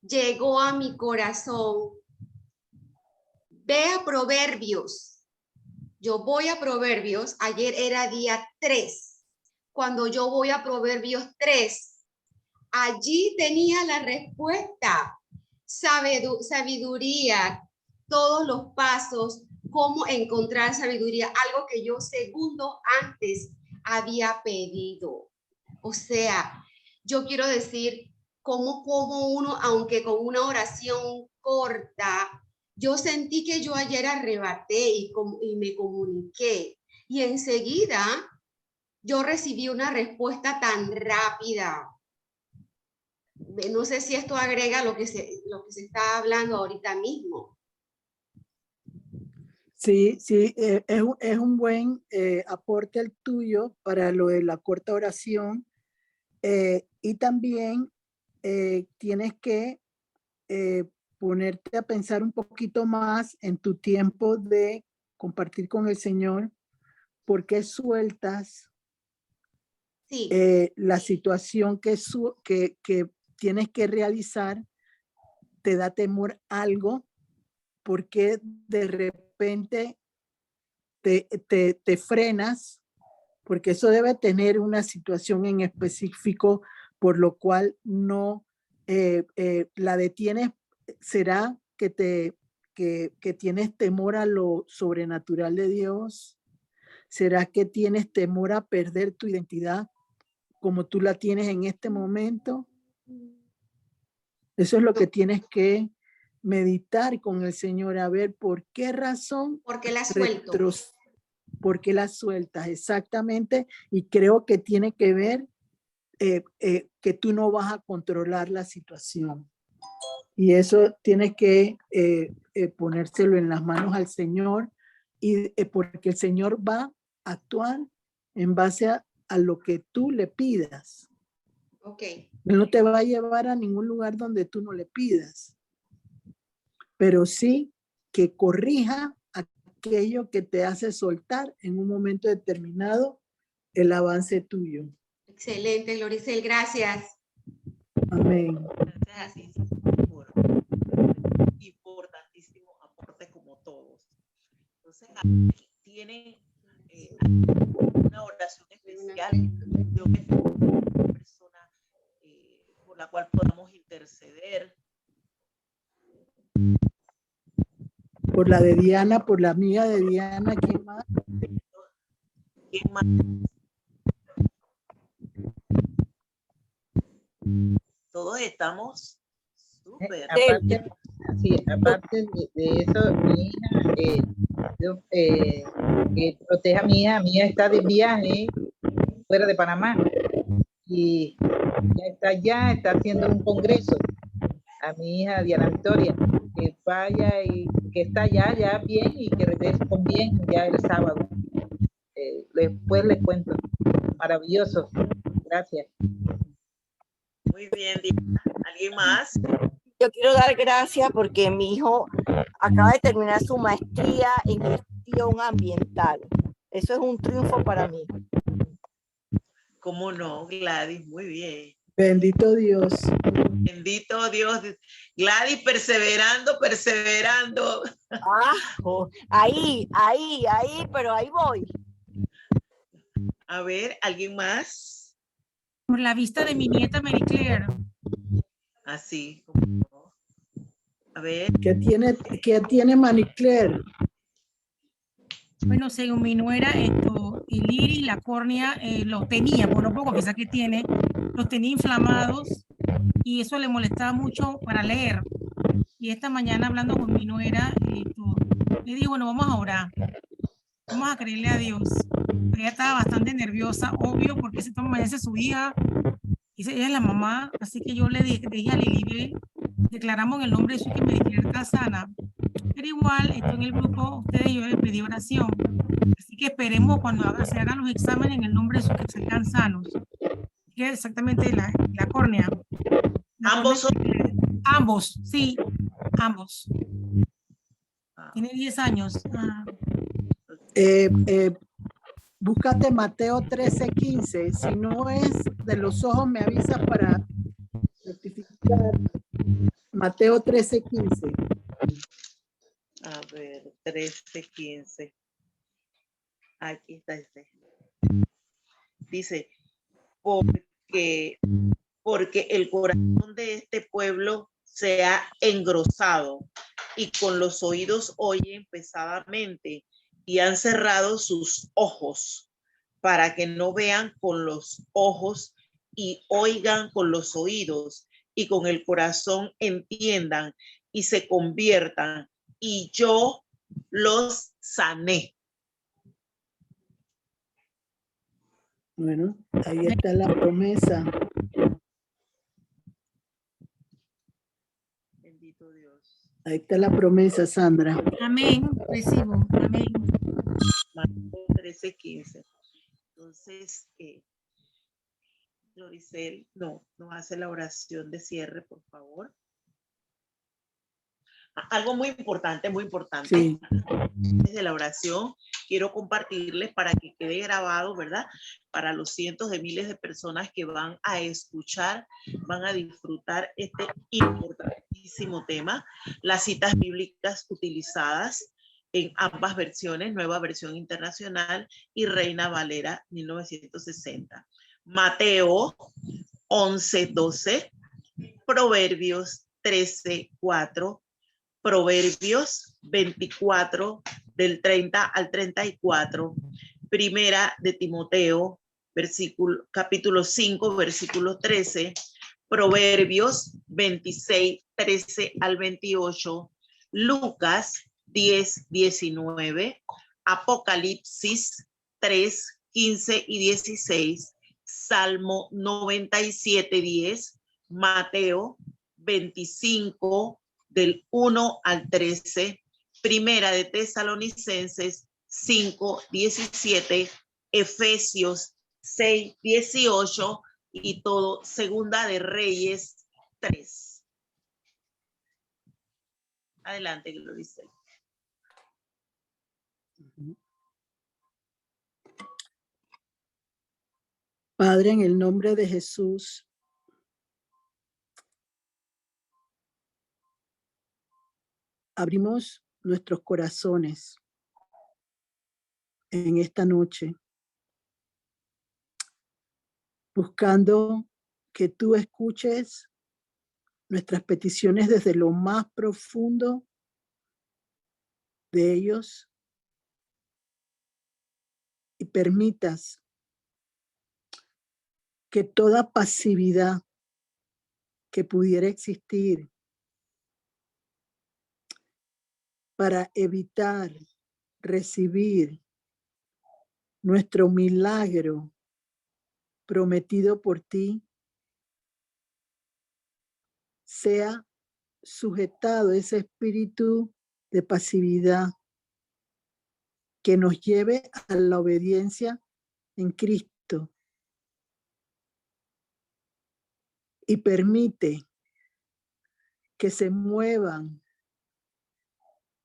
llegó a mi corazón. Ve a Proverbios. Yo voy a Proverbios. Ayer era día 3. Cuando yo voy a Proverbios 3, allí tenía la respuesta. Sabiduría, todos los pasos, cómo encontrar sabiduría, algo que yo segundos antes había pedido. O sea, yo quiero decir, como uno, aunque con una oración corta, yo sentí que yo ayer arrebaté y me comuniqué. Y enseguida yo recibí una respuesta tan rápida. No sé si esto agrega lo que se está hablando ahorita mismo. Sí, sí, es un buen aporte el tuyo para lo de la corta oración, y también tienes que ponerte a pensar un poquito más en tu tiempo de compartir con el Señor, porque sueltas Sí. la situación que tienes que realizar, te da temor algo, porque de repente te frenas, porque eso debe tener una situación en específico por lo cual no la detienes. ¿Será que tienes temor a lo sobrenatural de Dios? ¿Será que tienes temor a perder tu identidad como tú la tienes en este momento? Eso es lo que tienes que meditar con el Señor, a ver por qué razón. Porque la suelto. ¿Por qué la sueltas? Exactamente. Y creo que tiene que ver que tú no vas a controlar la situación. Y eso tienes que ponérselo en las manos al Señor, y porque el Señor va a actuar en base a lo que tú le pidas. Okay. Él no te va a llevar a ningún lugar donde tú no le pidas, pero sí que corrija aquello que te hace soltar en un momento determinado el avance tuyo. Excelente, Gloricel, gracias. Amén. Gracias por importantísimo aporte como todos. Entonces, tiene una oración especial, yo que una persona por la cual podamos interceder. Por la de Diana, por la amiga de Diana, ¿quién más? ¿Quién más? Todos estamos súper. Aparte de eso, mi hija, proteja a mi hija está de viaje fuera de Panamá y ya está haciendo un congreso. A mi hija Diana Victoria, que vaya y que está ya bien y que regrese con bien ya el sábado. Después les cuento. Maravilloso. Gracias. Muy bien, Diana. ¿Alguien más? Yo quiero dar gracias porque mi hijo acaba de terminar su maestría en gestión ambiental. Eso es un triunfo para mí. ¿Cómo no, Gladys? Muy bien. Bendito Dios. Bendito Dios. Gladys, perseverando. Ahí, pero ahí voy. A ver, ¿alguien más? Por la vista de mi nieta Mary Claire. Así, como no. A ver. ¿Qué tiene Marie Claire? Bueno, según mi nuera, el iris, la córnea, los tenía, por lo poco quizás que tiene, los tenía inflamados y eso le molestaba mucho para leer. Y esta mañana hablando con mi nuera, Le dije, bueno, vamos a orar. Vamos a creerle a Dios. Ella estaba bastante nerviosa, obvio, porque se toma esa su hija, y ella es la mamá, así que yo le dije a Lilibet, declaramos en el nombre de Jesús que Maribel está sana. Pero igual, esto en el grupo, ustedes y yo les pedí oración. Así que esperemos cuando se hagan los exámenes en el nombre de Jesús que salgan sanos. Que es exactamente la córnea. Ambos son. Ambos, sí, ambos. Tiene 10 años. Búscate Mateo 13:15. Si no es de los ojos, me avisas para rectificar. Mateo 13:15. A ver, 13:15. Aquí está este. Dice, porque el corazón de este pueblo se ha engrosado y con los oídos oyen pesadamente y han cerrado sus ojos para que no vean con los ojos y oigan con los oídos y con el corazón entiendan y se conviertan y yo los sané. Bueno, ahí está la promesa. Bendito Dios. Ahí está la promesa, Sandra. Amén, recibo, amén. Mateo 13:15. Entonces, Gloricel, no hace la oración de cierre, por favor. Algo muy importante, Sí. Desde la oración, quiero compartirles para que quede grabado, ¿verdad? Para los cientos de miles de personas que van a escuchar, van a disfrutar este importantísimo tema, las citas bíblicas utilizadas en ambas versiones, Nueva Versión Internacional y Reina Valera 1960. Mateo 11:12, Proverbios 13:4, Proverbios 24 del 30 al 34, Primera de Timoteo, capítulo 5, versículo 13, Proverbios 26, 13 al 28, Lucas 10, 19, Apocalipsis 3, 15 y 16, Salmo 97, 10, Mateo 25, del 1 al 13, Primera de Tesalonicenses 5, 17, Efesios 6, 18 y todo Segunda de Reyes 3. Adelante, Gloricel. Padre, en el nombre de Jesús, abrimos nuestros corazones en esta noche, buscando que tú escuches nuestras peticiones desde lo más profundo de ellos y permitas que toda pasividad que pudiera existir para evitar recibir nuestro milagro prometido por ti, sea sujetado ese espíritu de pasividad que nos lleve a la obediencia en Cristo y permite que se muevan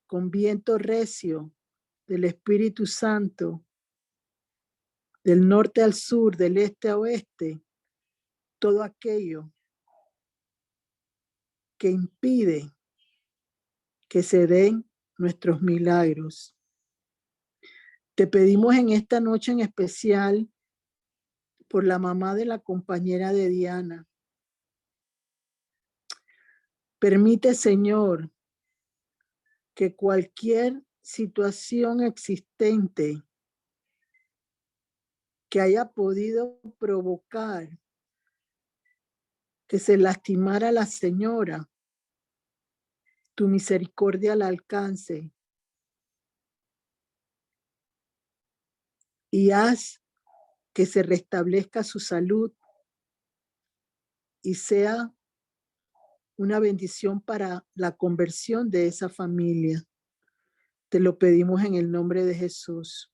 con viento recio del Espíritu Santo, del norte al sur, del este a oeste, todo aquello que impide que se den nuestros milagros. Te pedimos en esta noche en especial por la mamá de la compañera de Diana. Permite, Señor, que cualquier situación existente que haya podido provocar que se lastimara a la señora, tu misericordia la alcance y haz que se restablezca su salud y sea una bendición para la conversión de esa familia. Te lo pedimos en el nombre de Jesús.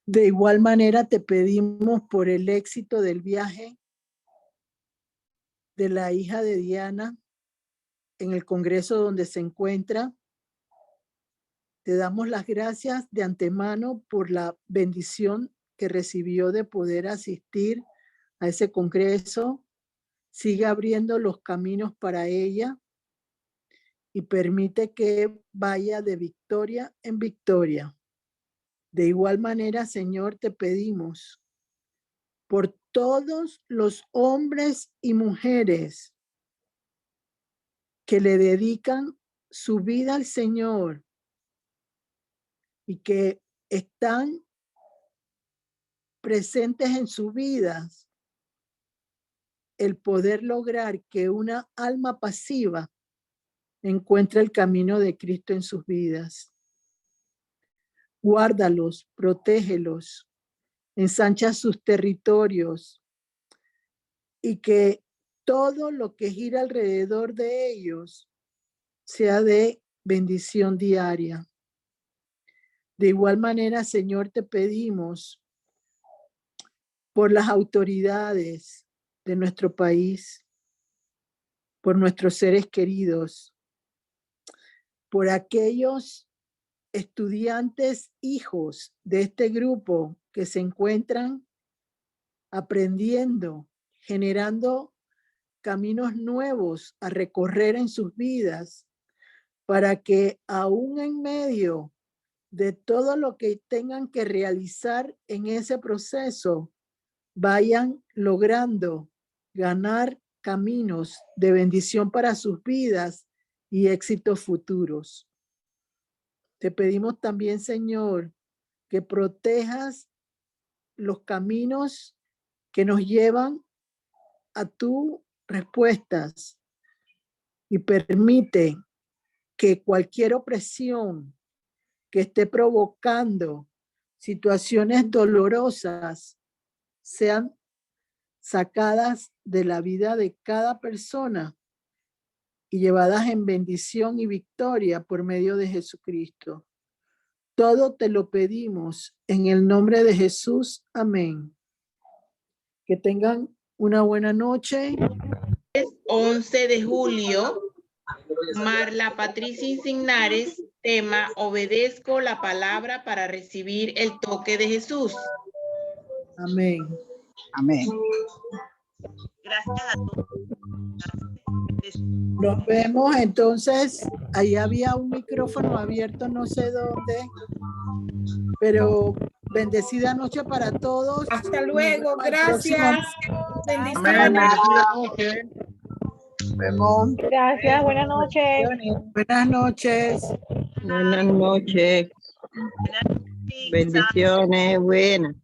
De igual manera te pedimos por el éxito del viaje de la hija de Diana en el congreso donde se encuentra. Te damos las gracias de antemano por la bendición que recibió de poder asistir a ese congreso. Sigue abriendo los caminos para ella y permite que vaya de victoria en victoria. De igual manera, Señor, te pedimos por todos los hombres y mujeres que le dedican su vida al Señor y que están presentes en sus vidas, el poder lograr que una alma pasiva encuentre el camino de Cristo en sus vidas. Guárdalos, protégelos, ensancha sus territorios y que todo lo que gira alrededor de ellos sea de bendición diaria. De igual manera, Señor, te pedimos por las autoridades de nuestro país, por nuestros seres queridos, por aquellos estudiantes, hijos de este grupo que se encuentran aprendiendo, generando caminos nuevos a recorrer en sus vidas, para que aún en medio de todo lo que tengan que realizar en ese proceso, vayan logrando ganar caminos de bendición para sus vidas y éxitos futuros. Te pedimos también, Señor, que protejas los caminos que nos llevan a tus respuestas y permite que cualquier opresión que esté provocando situaciones dolorosas sean sacadas de la vida de cada persona y llevadas en bendición y victoria por medio de Jesucristo. Todo te lo pedimos en el nombre de Jesús. Amén. Que tengan una buena noche. 11 de julio, Marla Patricia Insignares, tema: obedezco la palabra para recibir el toque de Jesús. Amén. Amén. Gracias a todos. Nos vemos entonces. Ahí había un micrófono abierto, no sé dónde, pero bendecida noche para todos. Hasta luego, Nos vemos el próximo- gracias. Bendiciones. Nos vemos. Gracias, buenas noches. Buenas noches. Buenas noches. Buenas noches. Bendiciones, buenas.